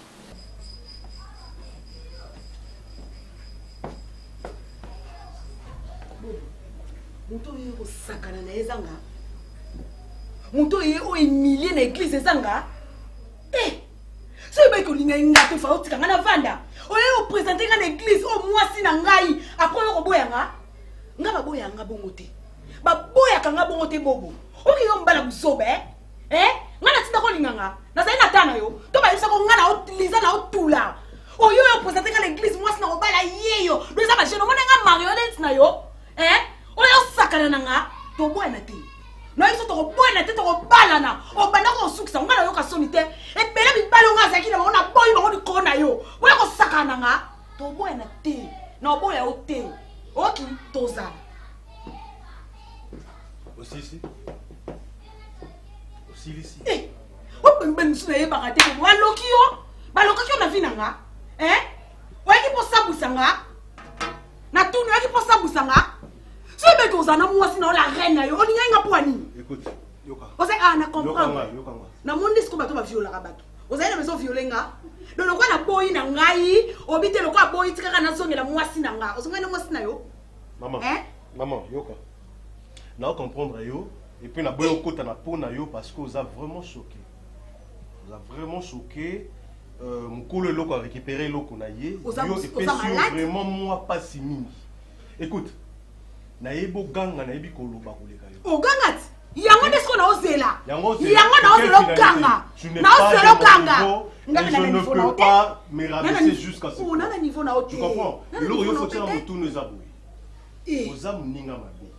Muto ye ko sakana na ezanga muto ye o emilie na église ezanga so ba ko linga ngate fa otika ngana vanda o ye o présenter na église o mwasi na ngai après ko boyanga nga ba boyanga bongo te baboya kanga bongo te bobo oki yo mbala musobe ngana tinda ko linganga na sai na tana yo to ba yisa ko ngana utiliza na utula oyo yo présenter ka l'église moi sina ko bala yeyo do za ba jeno mona nga marionnette na yo oyo sakana nanga to boya na te no iso to ko boya na te to ko bala na o banda ko sukisa ngana yo ka somite e bela bi balo nga zakina ba ona boyi ba ko na yo oyo ko sakana nga to boya na te na boya o te oki toza Aussi ici. Ben suna ye bakate ko baloki yo na vina nga oki po sabusa nga na tunu oki po sabusa nga so be toza na mwasi na la reine yo oni nga po ani écoute yoka ose na comprendre na monde sko bato ba viola ka bato ose na beso violer nga do lokwa na boyi na ngai obite lokwa boyi tikaka na songela mwasi na nga ose nga na mwasi na yo maman yoka na comprendre yo et puis na boyo kota na po na yo parce que vous a vraiment choqué. Vous a vraiment choqué. Mukolo loko a récupéré loko na ye. Yo et puis vraiment moi pas si mingi. Écoute, na yebo ganga na yebi koloba koleka yo. O gangati. Yango nesko na ozela. Yango na ozela ganga. Na ozela ganga. Je ne peux pas me rabaisser jusqu'à ce point. On a un niveau na tu comprends? Lo yo faut tirer mutu neza boye. Oza muninga mabe.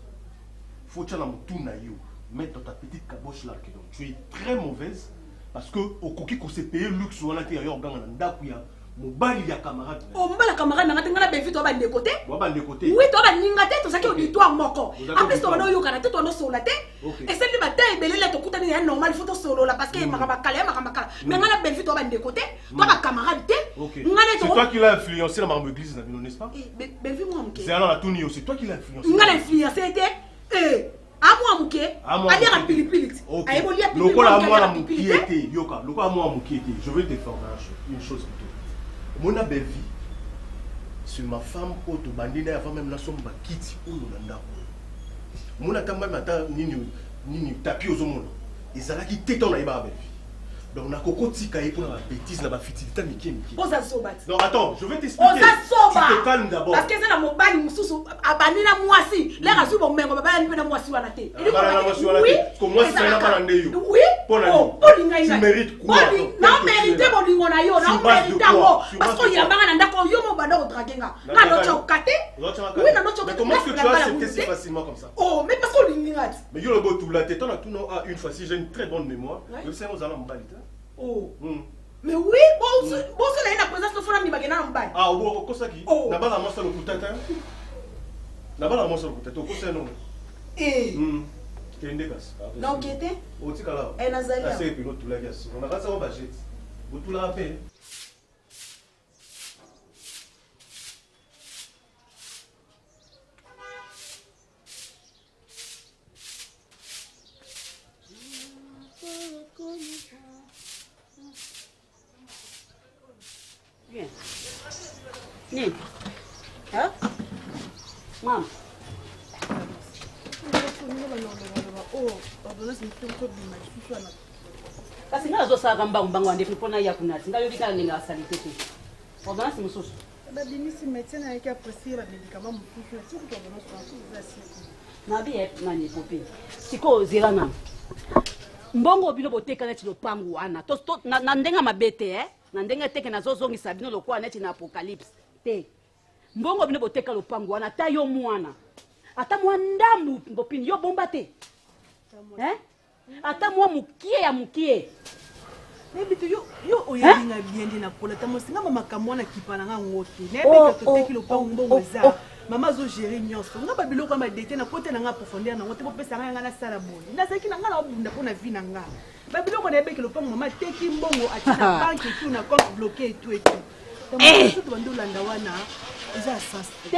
Faut tirer mutu na yo. Mettre dans ta petite caboche là que tu es très mauvaise parce que au coquille qu'on s'est payé luxe ou à l'intérieur gang en ndakuya mon bali ya camarade oh mbala camarade na ngana bevi to ba de côté oui to ba ninga te to saki o toi moko après to na yo kana te to no solo te et c'est le matin belele to kutani ya normal faut to solo là parce que makaba kala mais ngana bevi to ba de côté to ba camarade te ngana to c'est toi qui l'as influencé dans ma église n'est-ce pas bevi moi mke c'est alors la tournée c'est toi qui l'as influencé ngana influencé te Amwa muke, ali ya pilipili. Ayebo lia pilipili. Lokola amwa la mukiete, yoka. Lokola amwa mukiete. Je vais te faire une chose plutôt. Mon abevi, sur ma femme auto bandine avant même la somme bakiti ou nanda. Mon atamba mata nini tapi ozomono. Ezala ki teton na iba abevi. Donc na kokoti kaye pour la bêtise na ba fitilité miki. Oza sobat. Non attends, je vais t'expliquer. Oza soba. Tu te calmes d'abord. Parce que c'est la mobali mususu abani na mwasi. Les rasu bo mengo baba ni na mwasi wana te. Oui. Parce que moi c'est na balande yo. Oui. Oh, tu mérites quoi? Non mérite bolingo na yo, non mérite ngo. Parce que il banga na ndako yo mo banda ko dragenga. Na no chokate. Oui, na no chokate. Comment est-ce que tu as accepté si facilement comme ça? Oh, mais parce que l'ingrat. Mais yo le go tout la tête, on a tout non à une fois si j'ai une très bonne mémoire. Le c'est aux allons mbali. Oh. Mais oui, bon c'est la présence de fona ni bagena mbali. Ah, oh, kosaki. Na bala mo sa le kutata. Na bala mo sa le kutata, ko c'est non. Non, qui était? Elle a zali. C'est puis l'autre la gasse. On a pas ça au budget. Vous tout la paix. Bien. Nini? Hein? Maman. Kasi nga azosala mbangu andefi mpona ya kunati ngayobi kala ndenge asali te te ordonnance mosusu babimisi médecin ayeki apprécier bamédicament mosusu ati ordonnance nabi nani epope sikoyo ozela nani mbongo bino boteka neti lopangu wana na ndenge mabe te na ndenge teke nazozongisa bino lokola neti na apocalypse te mbongo bino boteka lopangu wana ata yo mwana ata mwa ndambu mbopini yo bomba te ata mwa mukie ya mukie nebito yo oyelinga biendi na kola ta mosinga mama kamwana kipana nga ngote nebeka toteki lopangu mbongo eza mama zo gérer nyonso nga babiloko ma dete na kote na nga profondeur na ngote bopesa nga na sala boni nazaki na nga na obunda pona vie na nga babiloko na ebeki lopangu mama teki mbongo atina banque et tout na compte bloqué et tout tout bandolanda wana eza sens te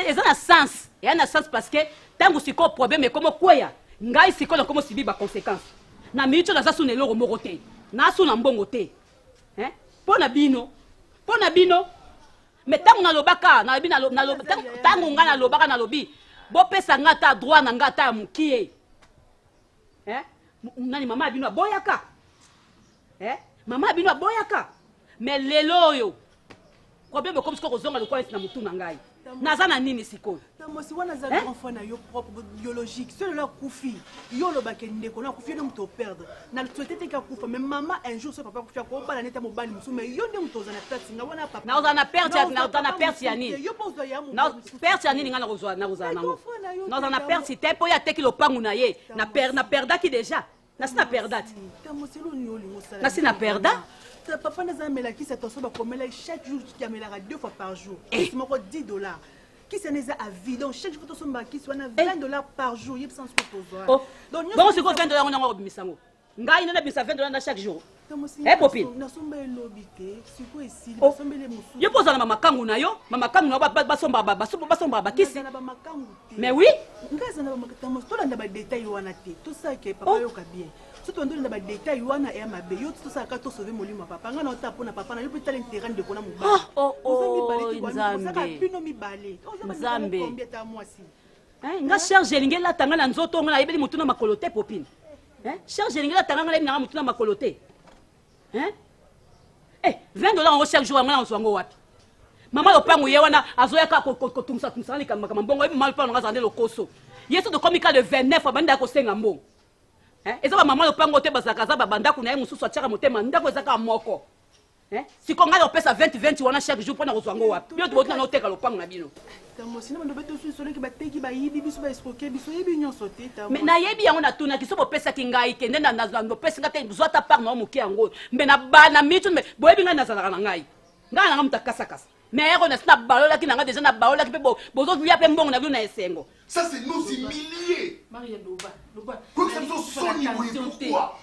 eza na sens ya na sens parce que tango siko problème comme koya ngai siko na comme sibi ba conséquence na micho na zasu neloko moko te na su na mbongo te pona bino mais tango na lobaka na lobi na tango nga na lobaka na lobi bo pesa nga ta droit na nga ta mukie nani mama bino boyaka mama bino boyaka mais lelo yo problème comme ce que ozonga lokwa na mutu na ngai Nazana nini siko. Tamosi wana za grand frère na yo propre biologique. Celui-là koufi. Yo lo bakende ko na koufi ne muto perdre. Na souhaité ka koufa mais maman un jour ce papa koufi ko bala neta mobali musu mais yo ne muto zana perte nga wana papa. Na ozana perte ya nini. Yo pozo ya mu. Na perte ya nini nga na kozwa na kozana ngo. Na ozana perte te po ya teki lo pangu na ye. Na perda ki déjà. Na sina perdate. Tamosi lo ni olingo sala. Na sina perda. Papa n'a jamais qui cette attention va chaque jour qui amènera 2 fois par jour. C'est mon $10. Qui s'en est à vie donc chaque jour tu son qui soit $20 par jour, il sans ce donc c'est quoi $20 on a bisango. Ngai na bisa $20 chaque jour. Popine. Na somba lobité, c'est quoi ici? Na somba les musu. Yo poza na mama kangu na yo, mama kangu na ba somba kisi. Mais oui. Ngai za na mama kangu, to la na ba détail wana te. To ça que papa yo ka bien. Surtout on donne des détails wana et ma bé yo tout ça ka to sauver molimo papa nga na ta pona papa na yo peut aller terrain de kona mobali. Nzambe. Nga cherche lingela tanga na nzoto nga na yebeli mutuna makolote popine. Cherche lingela tanga nga na mutuna makolote. $20 en chaque jour nga na nzwango wapi. Mama lo pangu ye wana azoya ka ko tumsa ni kama mbongo e mal pa nga zande lo koso. Yesu de komika le 29 abanda ko senga mbongo. Eza ba mama lo pango te bazaka za babanda kuna ye mususu atchaka motema ndako ezaka moko. Sikonga lo pesa 20 wana chaque jour pona kozwango wapi. Yo toboti na oteka lo pango na bino. Tamo sina ndo beto su solo ki bateki ba yibi biso ba escroquer biso yebi nyonso te tamo. Mais na yebi yango na tuna kiso bo pesa kingai kende na ndo pesa ngate zwata par na moki yango. Mbe na ba na mitu mbe boyebi nga nazala na ngai. Nga na muta kasa kasa. Mais ero na sina balola ki na nga déjà na balola ki pe bozo via pe mbongo na bino na esengo. Ça c'est nous humilier. Maria Loba. Comme ça nous sonne pourquoi?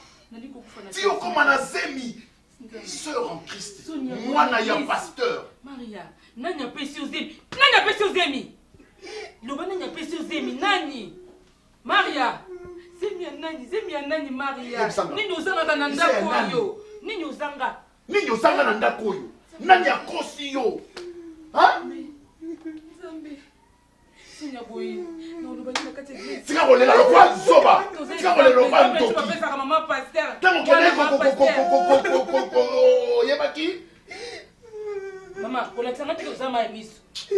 Si on comme Anazemi, sœur en Christ. Moi na ya pasteur. Maria, nani apesi uzemi? Nani apesi uzemi? Loba nani apesi uzemi? Nani? Maria. Zemi ya nani Maria? Nini uzanga na ndako yo? Nini uzanga? Nini uzanga na ndako yo? Nani akosi yo? Hein? Nzambe. Sinya boyi. No loba ni nakati eglise. Tika kolela lokwa zoba. Tika kolela lokwa ntoki. Pesa ka mama pasteur. Tango kele ko yebaki. Mama, kola tsanga teke uzama ya miso.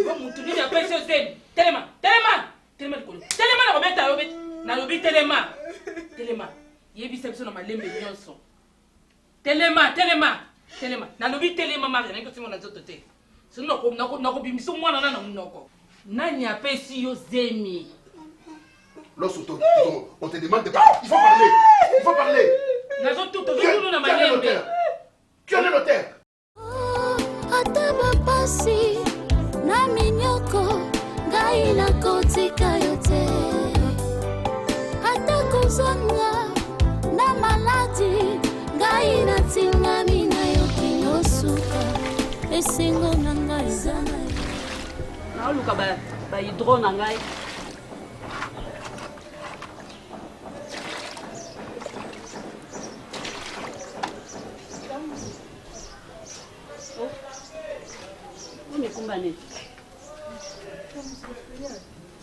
Ba mutu nini apesi ozemi? Telema likolo. Telema na kobeta yo beti. Na lobi telema. Yebisa biso na malembe nyonso. Telema. Na lobi telema Maria, nako timo na nzoto te. Sino nako bimiso mwana na munoko. Nani apesi yo zemi? Lorsque on te demande de parler, il faut parler. Qui est le notaire? Ataba pasi na minyoko ngai na kotika yote. Atakuzanga na maladi ngai na tinga mina yokinyo suka. Esengo na ngai zana. Na luka ba hydro na ngai. Kumbane.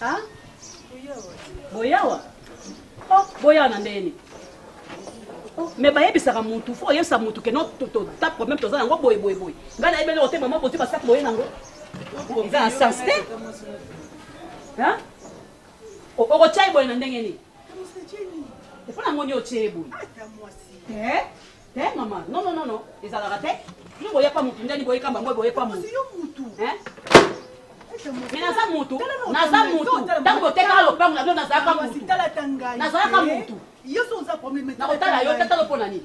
Ah? Boyawa. Boyawa na ndeni. Mais bayebisaka mutu fo yebisa mutu ke no ta problème toza nango boy. Ngana ebele ote maman poti ba sak boye nango. Iza sensé. Hein? O chai boy na ndenge ni. Te fona ngoni o chai boy. Maman. Non. Iza la rate. Ni boye pa mutu ndani boye kamba boye pa mutu. Hein? Mais naza mutu. Tango teka lo pango na naza ka mutu. Naza ka mutu. Yoso za problème. Na kotala yo tata lo pona ni.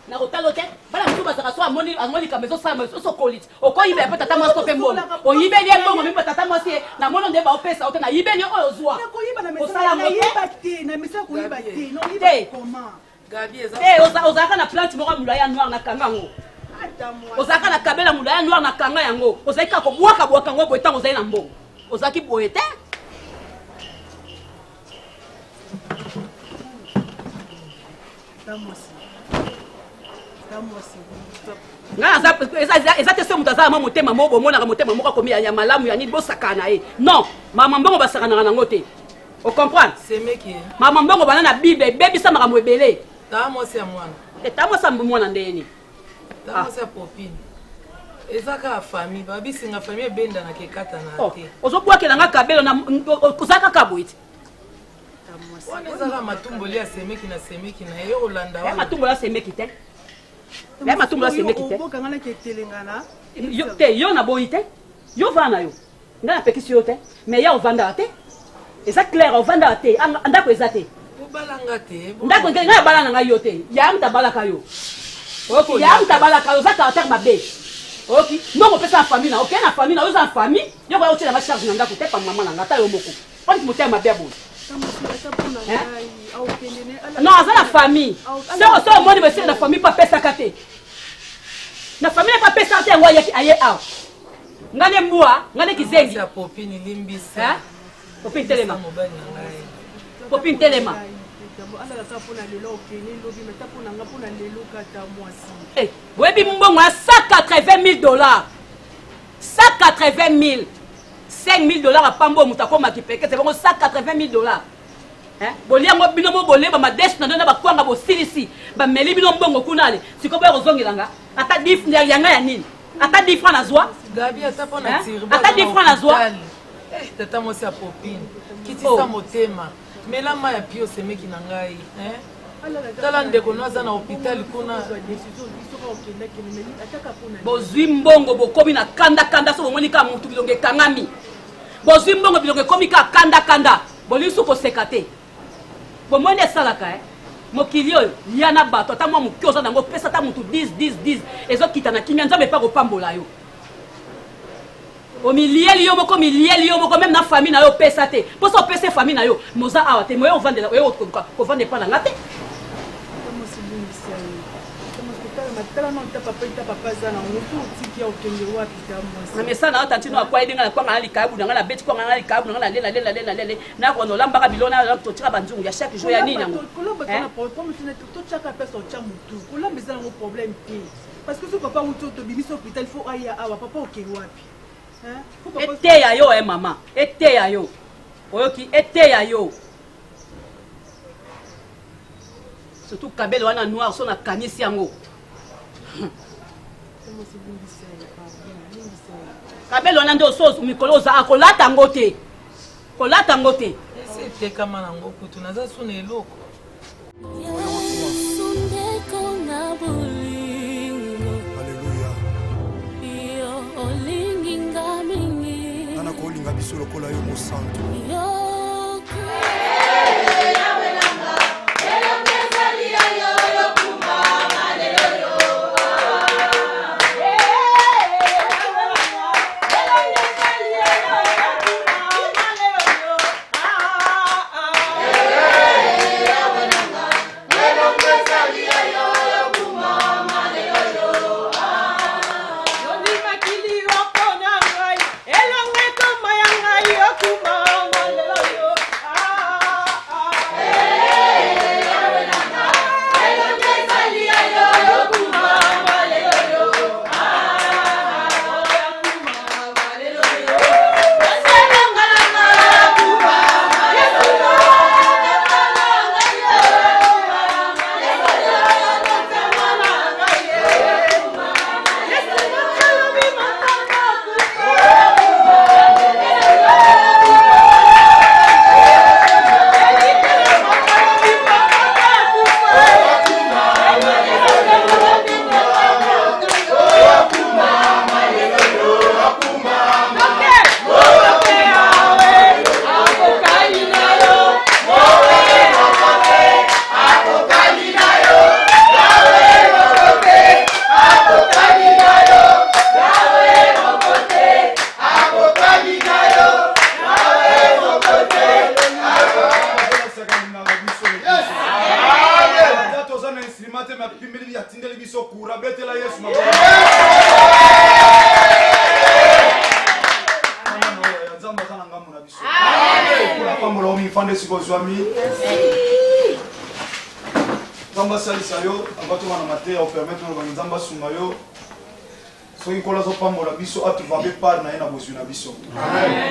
Na kotala te. Bala mutu basaka so amoni ka mezo sa mezo so kolit. Okoyibe pe tata mo stopé mbongo. Oyibe li mbongo mi pe tata mo si na mono nde ba opesa ote na yibe li oyo zwa. Na koyiba na mesa na yiba te na mesa koyiba te. No yiba comment? Gabi eza. Ozaka na plante moko mulaya noir na kanga ngo. Ozaka na kabela mulaya noir na kanga yango. Ozaka ko bwaka ngo bo etango zai na mbongo. Ozaki boye te. Eza te se mutu azala motema moko bomonaka motema moko akomi ya malamu ya nini bosakana ye. Non, mama mbongo basakanaka nango te. O comprendre? Mama mbongo bana na Bible ebebisa makambo ebele. Ta mwasi ya mwana. Ta mwasi ya mwana ndeni. Ta mwasi ya popine. ezaka famille babisinga famille ebenda na kekata na te ozobwakelanga kabelo kozaka kaboiti wana ezaka matumboli ya semeki na semeki na ye olanda wana matumboli ya semeki te ya matumboli ya semeki te obokanga ketelengana te yo na boyi te yo vana yo nga napekisi yo te mais ya ovandaka te eza clair ovandaka te ndako eza te obalanga te ndako nga nabalana ngai yo te ya mutabalaka yo ok ya mutabalaka yo oza caractère mabe ok ndongo opesa na famille na ok na famille na oza na famille yo koya otielanga charge na ndako te pa mama nanga ata yo moko ondiki motema mabe ya boyi non aza na famille so omoni besili na famille papesaka te na famille papesaka te yango aye awa ngane mbwa ngane kizengi popini limbisa popini telema popini telema boyebi mbongo ya 180 000 $180 000 5 000 apambo moto akomaki peke te bongo 180 000 boliango bino mo boleba madesu na ndona bakwanga bosilisi bameli bino mbongo kunale siko boya kozongelanga ata dif yanga ya nini ata 10 francs nazwa gabi ata pona tirba ata 10 francs nazwa tata mosi ya popine kitisa motema melama ya pio semeki na ngai tala ndeko no aza na hôpital kuna bozwi mbongo bokomi na kanda so bomoni ka mutu bilongo ekangami bozwi mbongo bilongo ekomi ka kanda bolisu koseka te bomoni esalaka mokili oyo ya na bato ata mwa moki oza nango pesa ata mutu 10 ezokita na kimia nzambe epa kopambola yo omilieli yo moko meme na famille na yo pesa te mposa opesa famille na yo moza awa te moyo ovandela oyo kovanda epa na nga te na mesana na tantino akwa edenga na kwanga na likabu na nga na beti kwanga na likabu na nga na lela na kwa no lambaka bilona na totika banzungu ya chaque jour ya nini nango parce que ce papa ou tout bimisi hôpital il faut aller à papa oke wapi eteya yo mama eteya yo oyoki eteya yo surtout kabelo wana noir so na kanisi yango kabelo wana nde ososo mikolo oza akolata ngo te kolata ngo te ese tekama nango kutu naza suna eloko nana kolinga biso lokola yo mosantu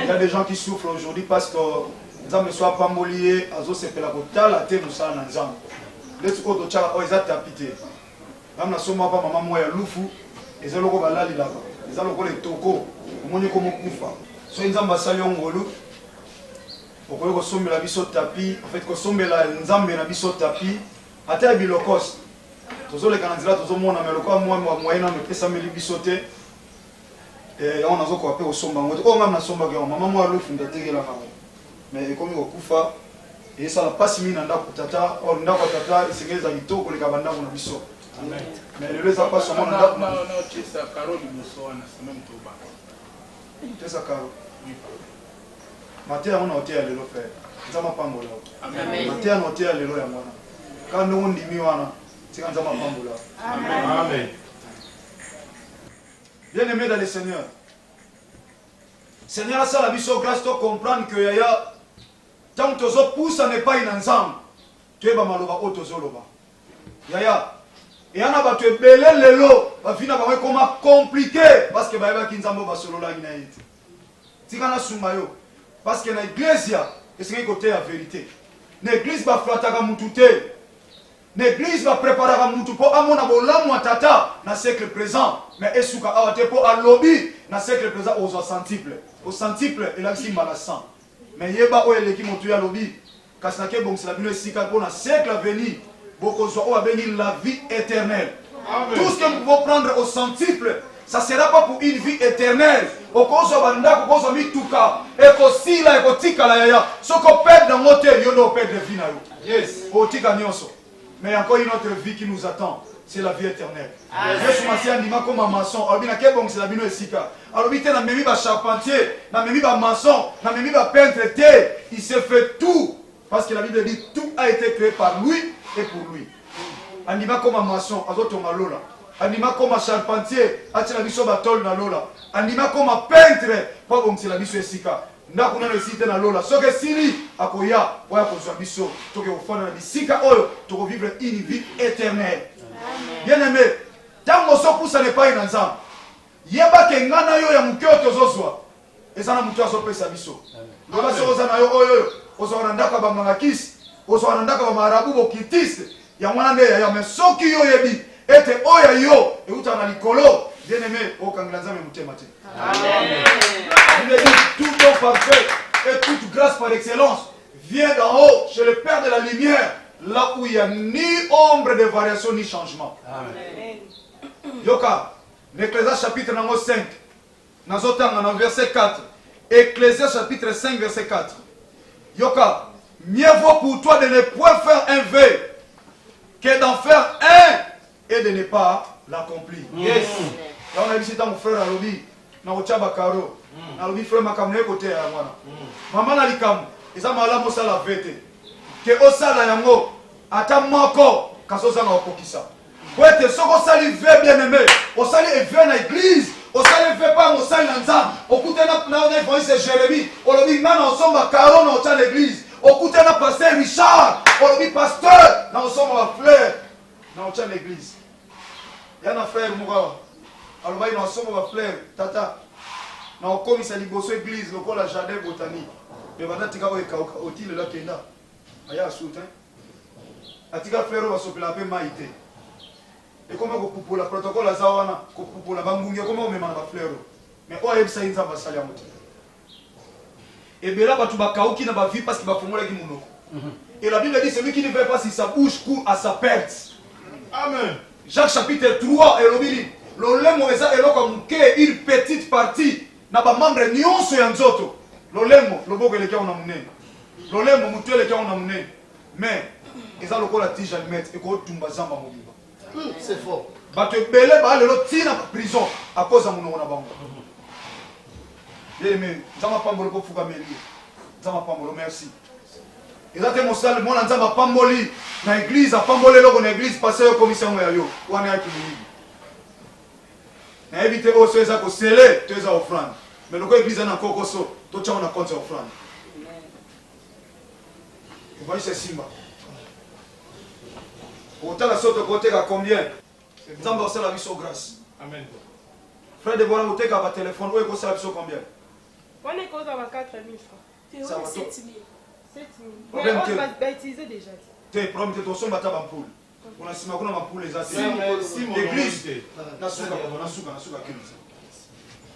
Il y a des gens qui souffrent aujourd'hui parce que Nzambe soit pas molié, azo se pela kotala te musala na Nzambe. Letu ko to chaka o ezata pité. Namna soma pa mama moya lufu, ezoloko balali laba. eza lokola etoko omoni komokufa soki nzambe asali yo ngolu okoki kosombela biso tapi en fait kosombela nzambe na biso tapi ata ya bilokose tozoleka na nzela tozomona me lokola moye nano epesameli biso te yango nazokoka mpe kosomba yango te oyo ngami nasombaka yango mama mwa alofu ndatekelaka yango me ekomi kokufa esala mpasi mingi na ndako tata or ndako ya tata esengeli eza kitoko koleka bandako na biso me lelo eza mpasi omona ndako tesa karo mateya yango na oteya lelo frere nzambe apambola mateya na oteya lelo ya mwana kaka ndongo ndimi wana tika nzambe apambola bien aimé dans le Seigneur Seigneur asala biso grâce to comprendre que yaya tant tozopusa nepai na nzambe toyeba maloba oyo tozoloba yaya eyana bato ebele lelo bavi na bango ekoma compliqué parce que bayebaki nzambe oyo basololaki na ye te tika nasunga yo parce que na iglesia esengeli koteya vérité na église baflataka mutu te na église bapreparaka mutu mpo amona bolamu ya tata na siècle présent mais esuka awa te mpo alobi na siècle présent ozwa centuple ocentuple elakisi mbala 100 mais yeba oyo eleki motu oyo alobi kasi nakebongisela bino esika mpo na siècle à venir bokozwa oyo abengi la vie éternelle. Tout ce que nous pouvons prendre au centuple, ça ne sera pas pour une vie éternelle. Au cause bandako cause mituka ekosila ekotika la yaya soko perdre dans notre yono perdre vie na yo. Yes, otika nyonso. Mais encore une autre vie qui nous attend, c'est la vie éternelle. Yesu masia ndima comme maçon, albina kebong c'est la bino esika. Alobite na memi ba charpentier, na memi ba maçon, na memi ba peintre te, il se fait tout parce que la Bible dit tout a été créé par lui et pour lui. Andima comme maçon, azotonga lola. Andima comme charpentier, atina biso batol na lola. Andima comme peintre, pas bon c'est la biso esika. Ndako na resite na lola. Soke sili akoya, oya kozwa biso, toke ofana na bisika oyo, toko vivre une vie éternelle. Bien aimé, tango so pousa ne pas na nzambe. Yeba ke ngana yo ya mukeo tozozwa. Ezana mutu asopesa biso. Loba so ozana yo oyo, ozana ndaka ba mangakisi, ozana ndaka ba marabu bokitiste. Ya mwana nde ya mesoki yo yebi ete oya yo euta na likolo bien aimé okangela nzambe mutema te. Amen. Il dit tout don parfait et toute grâce par excellence vient d'en haut chez le Père de la lumière, là où il n'y a ni ombre de variation ni changement. Amen. Yoka, l'Ecclésiaste chapitre 5, nazotanga na verset 4. Ecclésiaste chapitre 5 verset 4. Yoka, mieux vaut pour toi de ne point faire un vœu que d'en faire un et de ne pas l'accomplir. Yes. Là on a visité mon frère Alobi, na ochaba karo. Na Alobi frère makamne côté ya mwana. Maman na likamu, eza mala mosala vete. Que osala yango ata moko kasoza na okokisa. Kwete soko sali ve bien aimé, osali ve na église, osali ve pas osali na nzambe. Okute na voice Jérémie, olobi ngana osomba karo na ocha l'église. Okute na pasteur Richard, olobi pasteur na osomba la fleur na ocha l'église. Yana frère moko aloba na osomba la fleur tata na okomisa liboso église lokola jardin botanique. Mais bana tika o ekauka otile la kenda. Aya soutin. Atika fleur ba sopela pe maite. Et comment ko pupola protocole azawana ko pupola bangunge comment omema ba fleur. Mais o ayebisa inza ba sali amote. Et bien là batu ba kauki na ba vie parce que ba fongola ki munoko. Et la Bible dit celui qui ne veut pas si sa bouche court à sa perte. Amen. Jacques chapitre 3 et l'obili. Lolemo eza eloko muke une petite partie na ba membre nyonso ya nzoto. Lolemo loboko eleka ona munene. Lolemo mutu eleka ona munene. Mais eza lokola tige almette et ko tumba zamba mobiba. C'est fort. Bato belé ba lelo tina prison à cause de mon na bango. Bien aimé, nzamba pambolo ko fuka meli. Nzamba pambolo merci. Ezate mosala mona nzamba pamboli na église a pambolé loko na église passer au commission ya yo. Wana ya kimini. Na éviter oso eza ko sele, to eza offrande. Mais loko église na kokoso, to tcha na compte offrande. Vous voyez c'est simba. Autant la sorte côté à combien? Nzamba osala biso grâce. Amen. Frère de Bola oteka ba téléphone ou ko sala biso combien? On est cause à 4000 francs. Ça va 7000. 7000. Problème Mais que- on va utiliser déjà. Te promis to somba ta bampoule. On a sima kuna bampoule za Si mon l'église volonté. nasuka kilisa.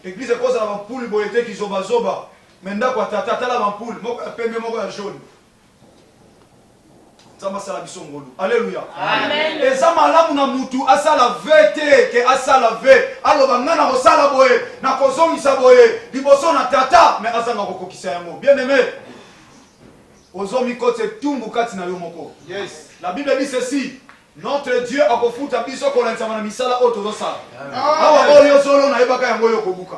église ekozala bampule boye te kizobazoba me ndako ya tata tala bampule moko ya pembe moko ya jaune nzambe asala biso ngolu alleluya eza malamu na mutu asala ve te ke asala ve aloba nga na kosala boye na kozongisa boye liboso na tata me azanga kokokisa yango bien aimé ozomikota etumbu kati na yo moko la bible dit ceci notre Dieu akofuta biso kolanisa na misala oyo tozosala awa oyo solo nayebaka yango oyo kobuka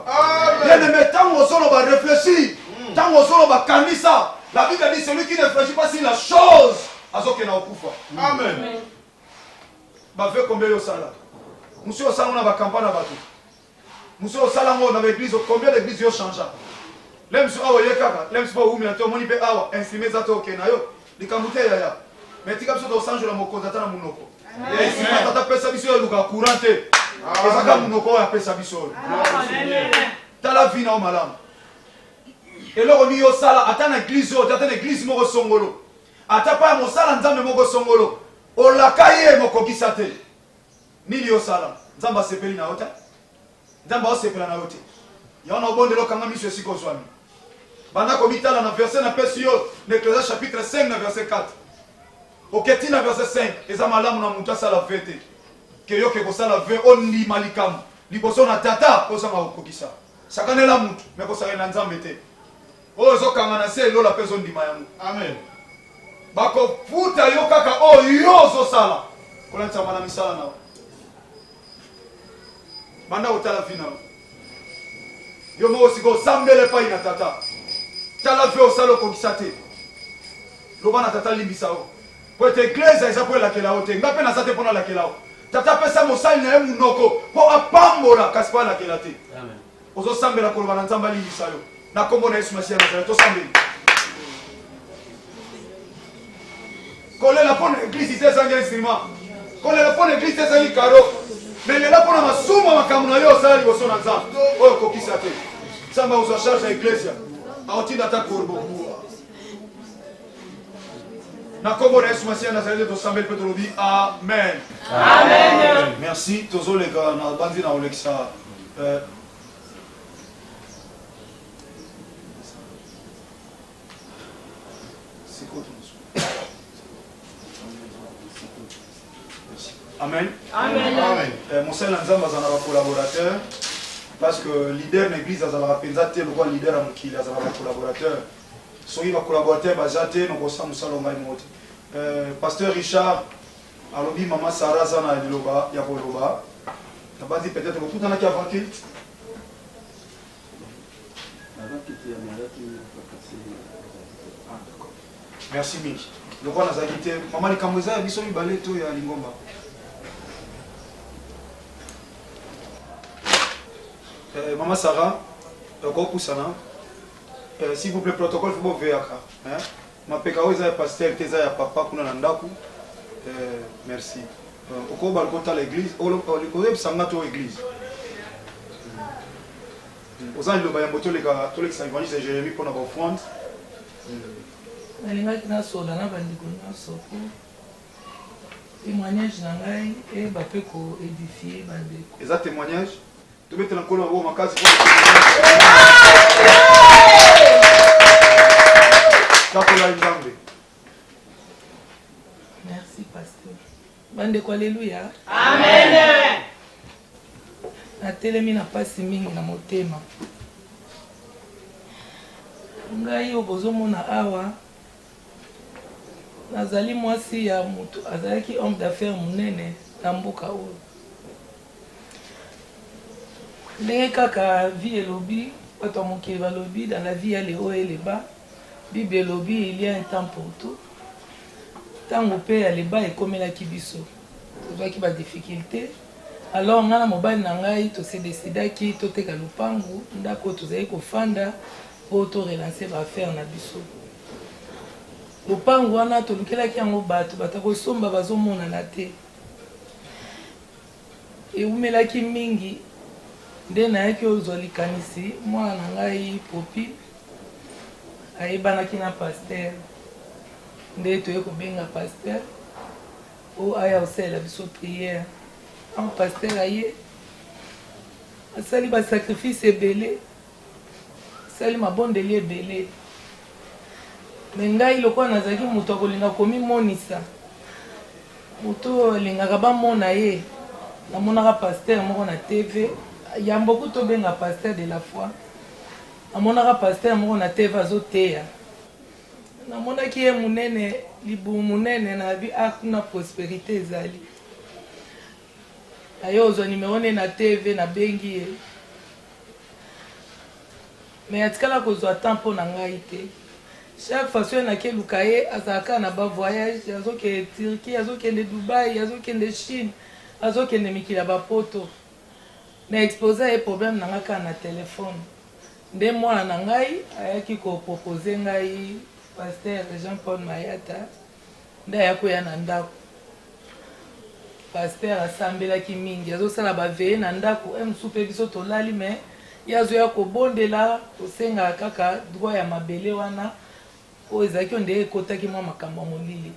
bien aimé ntango ozoloba réfléchir ntango ozoloba kanisa la bible dit celui qui ne réfléchit pas sur la chose azokena okufa amen bave combien yosala musi osala na bakampagne na bato musi osala ngo na baeglise combien d'église yo changea lemsu awa ye kaka lemsu ba umila to moni pe awa instrument za to okena yo likambo te yaya mais tika biso tosanjola mokonzi ata na munoko instrument ata pesa biso eluka courant te ezaka munoko oyo apesa biso oyo tala vi na o malamu eloko nini yosala ata na eglise oyo ata na eglise moko songolo ata pa ya mosala nzambe moko songolo olaka ye mokokisa te nini yosala nzambe asepeli na yo te nzambe aosepela na yo te yango na obondela okanga miso esika ozwami banda komitala na verset na pesi yo na Ecclésiaste chapitre 5 na verset 4 oketi na verset 5 eza malamu na mutu asala ve te ke yo ke kosala ve ondima likambo liboso na tata ozanga kokokisa sakanela mutu me kosakela na nzambe te oyo ezokanga na se elola mpe ezondima yango amen bakofuta yo kaka oyo ozosala kolanisa na misala na yo banda otala vi na yo yo moko sika osambela epai na tata tala ve osala okokisa te loba na tata limbisa yo po ete eglise eza mpo elakela yo te nga mpe naza te mpo nalakela yo tata apesa mosali na ye munoko mpo apambola kasi mpo alakela te ozosambela koloba na nzambe alimbisa yo na kombo na yesu masiya nazareth tosambeli kolela mpo na eglise te ezangi instrument kolela mpo na eglise te ezangi karo me lela mpo na masumu makambo na yo osala liboso na nzambe oyo okokisa te nzambe akozwa charge ya eglesia aotinda ata korbo na kombo na yesu masiya nazareth tosambeli mpe tolobi amen merci tozoleka na bandi na kolekisa Amen. Amen. Amen. Monseigneur Nzamba azana ba collaborateur parce que leader l'église azana penza te le leader a mukili azana ba collaborateur. Soki ba collaborateur bazate no kosa musalo ngai moti. Pasteur Richard alobi mama Sarah zana liloba ya koloba. Tabazi peut-être tout dans la cavaki. Merci Miki. Le roi Nazagité, maman Likamweza a biso libale to ya lingomba. Maman Sarah, s'il vous plaît, protocole, il faut vous voir. Ma pécao est pasteur, t'es à papa, qu'on a un merci. Au cours de l'église, au lieu de s'engager à l'église. Aux années de Bayamboto, les gars, tous les évangélistes de Jérémie pour avoir foi. nalingaki nasola na bandeko nyonso po témoignage na ngai eyeba mpe koédifie bandeko eza témoignage tobetela nkolo yango makasi takola nzambe merci pasteur bandeko alleluya amen natelemi na mpasi mingi na motema ngai oyo bozomona awa nazali mwasi ya mutu azalaki homme d'affaires munene na mboka oyo ndenge kaka vie elobi bato ya mokili balobi dans la vie ya le haut et le bas bible elobi il y a un temps pour tout ntango mpe ya leba ekomelaki biso tozwaki badifficulté alors ngai na mobali na ngai tosedesidaki toteka lupangu ndako tozali kofanda mpo torelance baaffaire na biso lupangu wana tolukelaki yango bato batakosomba bazomonana te ewumelaki mingi nde nayaki ozwa likanisi mwana na ngai popi ayebanaki na paster nde toye kobenga paster oyo aya kosalela biso priere an paster aye asali basacrifice ebele asali mabondeli ebele me ngai lokola nazalaki moto akolinga komimonisa moto alingaka bamona ye namonaka paster moko na tv ya mboku tobenga paster de la foi namonaka paster moko na tv azoteya namonaki ye monene libumu monene na bi akuna prosperité ezali aye ozwa nimero ne na tv nabengi ye me atikala kozwa temps mpo na ngai te chaque fois soki nakeluka ye azalaka na bavoyage azokende turquie azokende dubai azokende chine azokende mikili ya bapoto na expose ye problème na ngai kaka na telefone nde mwana na ngai ayaki kopropose ngai paster Jean Paul Mayata nde aya koya na ndako paster asambelaki mingi azosala baveye na ndako mosusu mpe biso tolali me ye azoya kobondela kosenga kaka droit ya mabele wana oyo ezalaki o nde ekotaki mwa makambo ya molili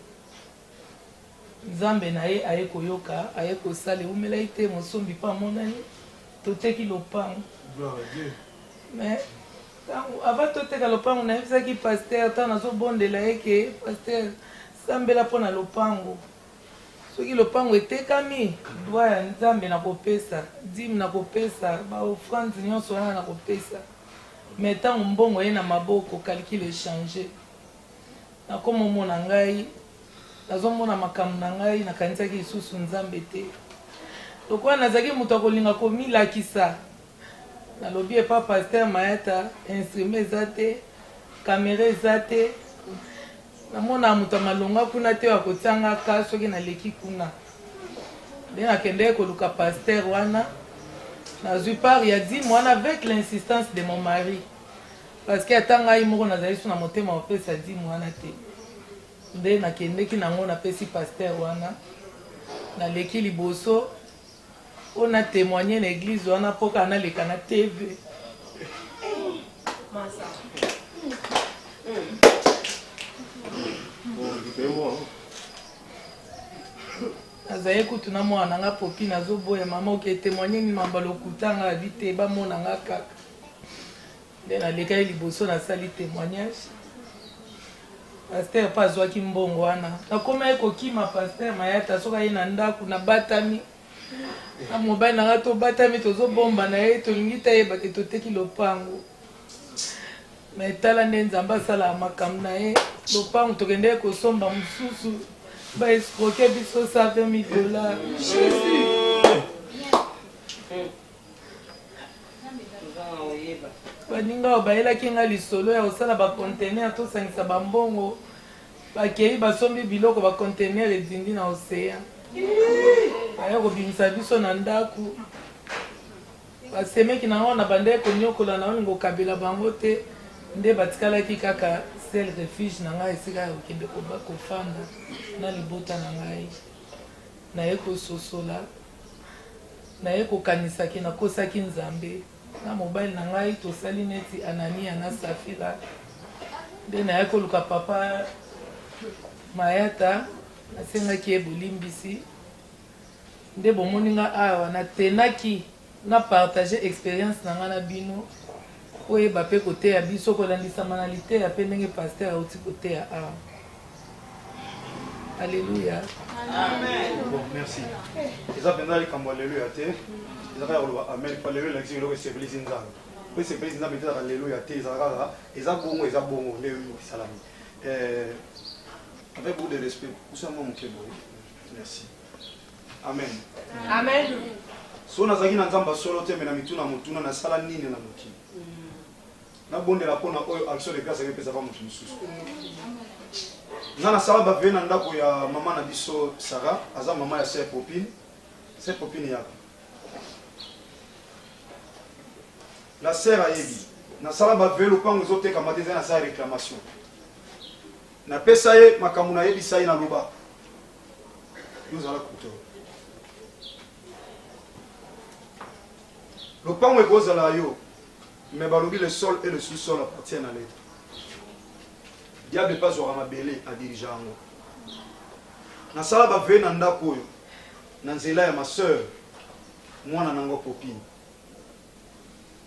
nzambe na ye aye koyoka aye kosala eumelaki te mosombi mpo amonani toteki lopango me ava toteka lopango nayebisaki paster ntango nazobondela ye ke paster sambela mpo na lopango soki lopango etekami droit ya nzambe nakopesa dime nakopesa baofrande nyonso wana nakopesa me ntango mbongo ye na maboko calcule echange nakomomona ngai nazomona makambo na ngai nakanisaki lisusu nzambe te lokola nazalaki moto akolinga komilakisa nalobi epa paster Mayata instrument eza te kamera eza te namona moto amalonga kuna te akotianga ka soki naleki kuna nde nakendeki koluka paster wana nazwi part ya 10 wana avec l'insistance de mon mari parce que ata ngai moko nazali so na motema opesa 10 wana te nde nakendeki nango napesi paster wana naleki liboso mpo na témoigne na église wana mpo kaka naleka na tv nazali kutu na mwana nanga popi nazoboya mama oke témoigne ni mamba lokutanga abi te bamona nga kaka nde nalekaki liboso nasali témoignage paster mpo azwaki mbongo wana nakomaki kokima paster Mayata soki aye na ndako nabatami na mobali nanga tobatami tozobomba na ye tolingi tayeba ke toteki lopango me tala nde nzambe asalaka makambo na ye lopango tokendeki kosomba mosusu baescroke biso $120,000 baninga oyo bayelaki nga lisolo ya kosala bacontener tosangisa bambongo bakei basombi biloko bacontener edindi na océan baya kobimisa biso na ndako basemeki nango na bandeki konyokola na olingo okabela bango te nde batikalaki kaka sel refuge na ngai esika ya kokende kofanda na libota na ngai naye kososola naye kokanisaki nakosaki nzambe na mobali na ngai tosali neti Anania na Safira nde naye koluka papa Mayata nasengaki ye bolimbisi nde bomoni nga awa natenaki na partage expérience na nga na bino oyeba mpe koteya biso kolandisama na liteya mpe ndenge paster auti koteya awa alleluya bon merci eza mpenza likambo alleluya te ezaka ya koloba amen po alleluya elakisi eloko esepelisi nzambe po esepelisi nzambe te ezaka alleluya te ezaka kaka eza bongo nde esalami avec beaucoup de respect kusama moke boye merci amen amen so nazalaki na nzambe solo te me na mituna motuna nasala nini na mokili nabondela mpona oyo action de grâce ekepesaka moto mosusu nga nasala baveye na ndako ya mama na biso Sarah aza mama ya ser popine yaka la ser ayebi nasala baveye lopango ezotekama te eza nasala réclamation napesa ye makambo nayebisa ye naloba yozala kuto lopango ekozala yo mais balobi le sol et le sous-sol appartiennent à l'être diable pas aura mabele adirige yango nasala baveye na ndako oyo na nzela ya ma sœur mwana nango popine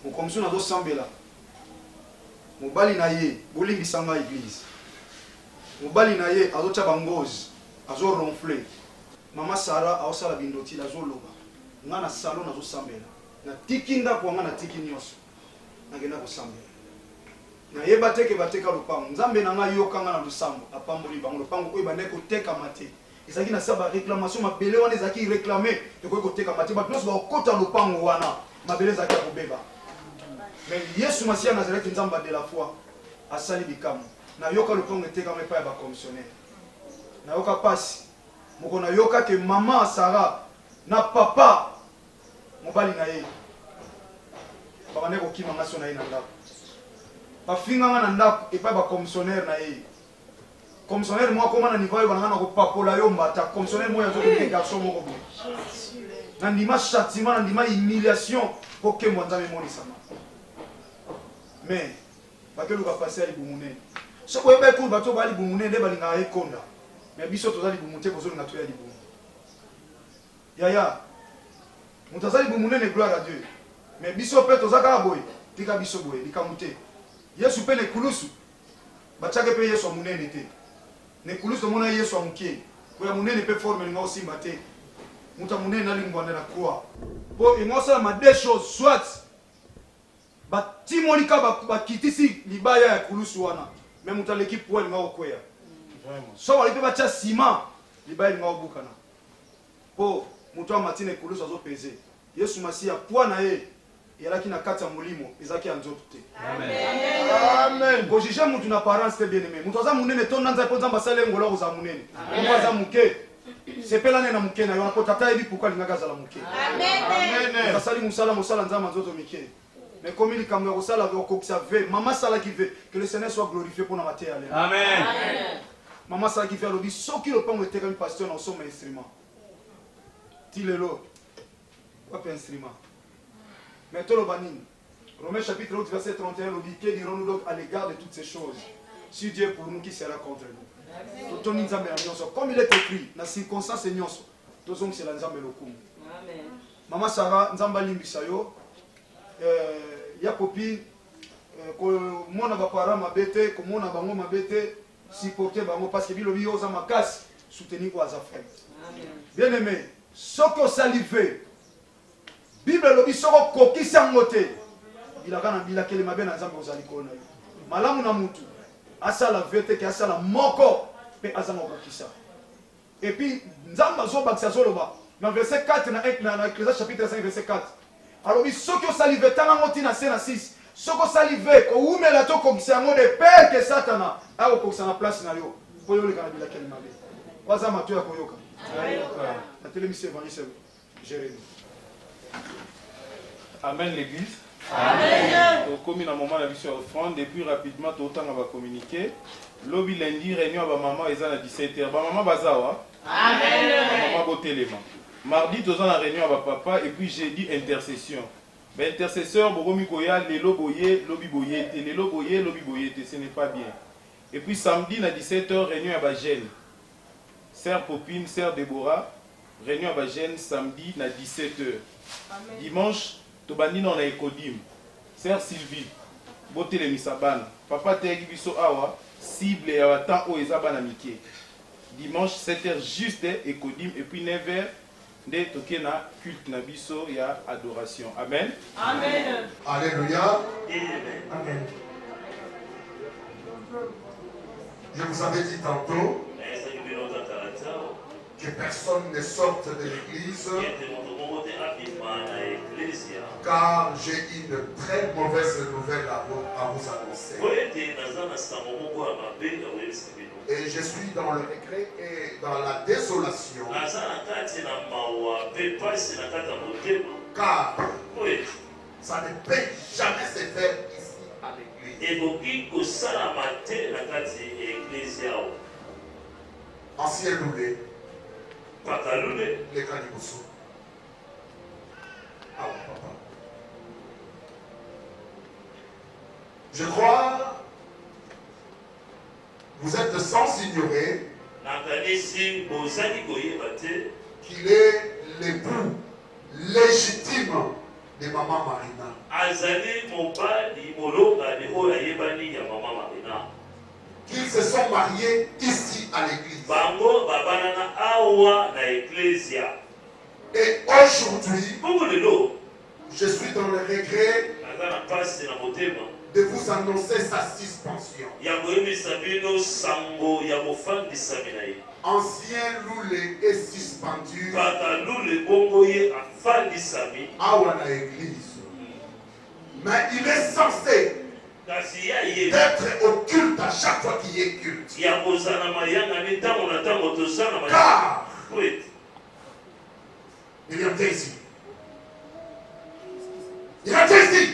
mokomisi nazosambela mobali na ye bolimbisa nga église mobali na ye azotya bangozi azoronfle mama sara aosala bindotile azoloba nga na salon nazosambela natiki ndako wanga natiki nyonso nagenda kosambela nayeba te ke bateka lopango nzambe na nga yoka nga na losambo apamboli bango lopango oyo bandeki kotekama te ezalaki na sa baréclamation mabele wana ezalaki réclame ekoki kotekama te bato nyonso bakokota lopango wana mabele ezalaki ya kobeba mais yesu masiya nazareti nzambe de la foi asali bikamwa nayoka lopango etekama epai ya bacommissionnaire nayoka pasi moko nayoka ke mama sara na papa mobali na ye bakande kokima nga so na ye na ndako bafinga nga na ndako epai bacommissionnaire na ye commissionnaire moko akoma na niveau oyo bananga na kopakola yo mbata commissionnaire moko azokoke garçon moko boye na ndima châtiment na ndima humiliation mpo kembo nzambe emonisama mais bakeluka pase ya libumu nene soki oyeba ekulu bato baya libumu nene nde balingaka ekonda mais biso toza libumu te kozolinga toya libumu yaya moto aza libumu nene gloire à dieu mais biso mpe toza kaka boye tika biso boye likambo te yesu mpe nekulusu batiaki mpe yesu ya monene te nekulusu tomona yesu ya mokie po ya monene mpe forme elinga osimba te moto ya monene nalimbwanda na croix mpo elinga osalama deux choses soit batimoli ka bakitisi libaya ya kulusu wana me moto aleki po elinga okweya so bali mpe batya nsima libaya elinga obukana mpo moto ya matine ekulusu azopeze yesu masiya pwa na ye eyalaki na kati ya molimo ezalaki ya nzoto te amen kojuge mutu na parence te bien aimé moto aza monene to na nzambe mpo nzambe asala ye ngolo akozala monene moko aza moke sepela ne na moke na yo po tata yebi pourkui alingaki azala moke asali mosala nzambe nzoto mike mais komi likambo ya kosala okokisa ve mama asalaki ve que le seigneur soit glorifié mpona mateya ya lelo mama asalaki ve alobi soki lopango etekami pasteur na osoma instrument ti lelo wape instrument mais toloba nini Romains chapitre 8 verset 31 lobi que dirons-nous donc à l'égard de toutes ces choses si Dieu est pour nous qui sera contre nous totoni nzambe na nyonso comme il est écrit na circonstance nyonso tozongisela nzambe lokumu mama sara nzambe alimbisa yo ya kopi komona bapara mabe te komona bango mabe te supporter bango parce que bilobi yo oza makasi soutenir ko aza frère bien aimé soki osalive bible elobi soki okokisi yango te bilaka na bilakeli mabe na nzambe ozali kona yo malamu na mutu asala ve te ke asala moko mpe azanga okokisa epuis nzambe azobakisa azoloba na verset 4 na Ecclésiaste chapitre 5 verset 4 alobi soki osalive tanga yango ntina se na 6 soki osalive kowumela to okokisa yango de pere ke satana akokokisa na place na yo mpo yo oleka na bilakeli mabe waza mato ya koyoka natelemisi evangeliste Jérémie. Amen l'église. Amen. Comme dans moment la mission offrande et puis rapidement tout temps on va communiquer. Lobby lundi réunion à maman et à 17h. Ba maman bazawa. Amen. Maman botelema. Mardi tout temps la réunion à papa et puis jeudi intercession. Ben intercesseur bokomi koya lelo boye lobby boye te lelo boye lobby boye te ce n'est pas bien. Et puis samedi à 17h réunion à Bagel. Sœur Popine, sœur Déborah, réunion à Bagel samedi à 17h. Amen. Dimanche tobandi na ekodim sœur Sylvie botele misabana papa teki biso awa cible ya watan o ezabana mike dimanche 7h juste ekodim et puis 9h nde toke na culte na biso ya adoration. Amen. Amen. Alléluia. Amen. Je vous avais dit tantôt que personne ne sorte de l'église car j'ai une très mauvaise nouvelle à vous annoncer. Et je suis dans le regret et dans la désolation. Car ça ne peut jamais se faire ici à l'église. Ancien Loulé. Les Kaniboussou. Ah, papa. Je crois, vous êtes sans ignorer qu'il est l'époux légitime de maman Marina. Azali Mobali Mologa de Oyebani ya Maman Marina. Qu'ils se sont mariés ici à l'église. Bango Babanana Awa na Ecclesia. Et aujourd'hui, je suis dans le regret de vous annoncer sa suspension. Ancien Loulé est suspendu à l'église. Mais il est censé d'être au culte à chaque fois qu'il y ait culte. Car il vient ici. Il a dit ici.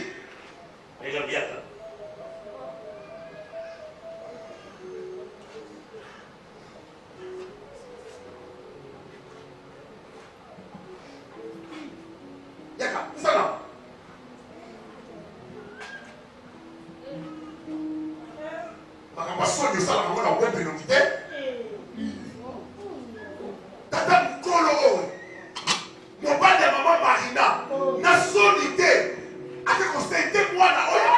Yaka, ça là. Makambo soni osala nango na wembe noki te. Tata mokolo oyo mobali ya mama Marina na soni te akakosete mwana oyo.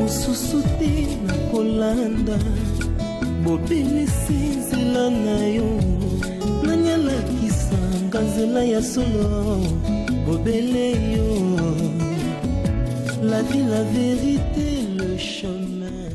mosusu te na kolanda bobelisi nzela na yo nanyalakisanga nzela ya solo bobele yo la vie la vérité le chemin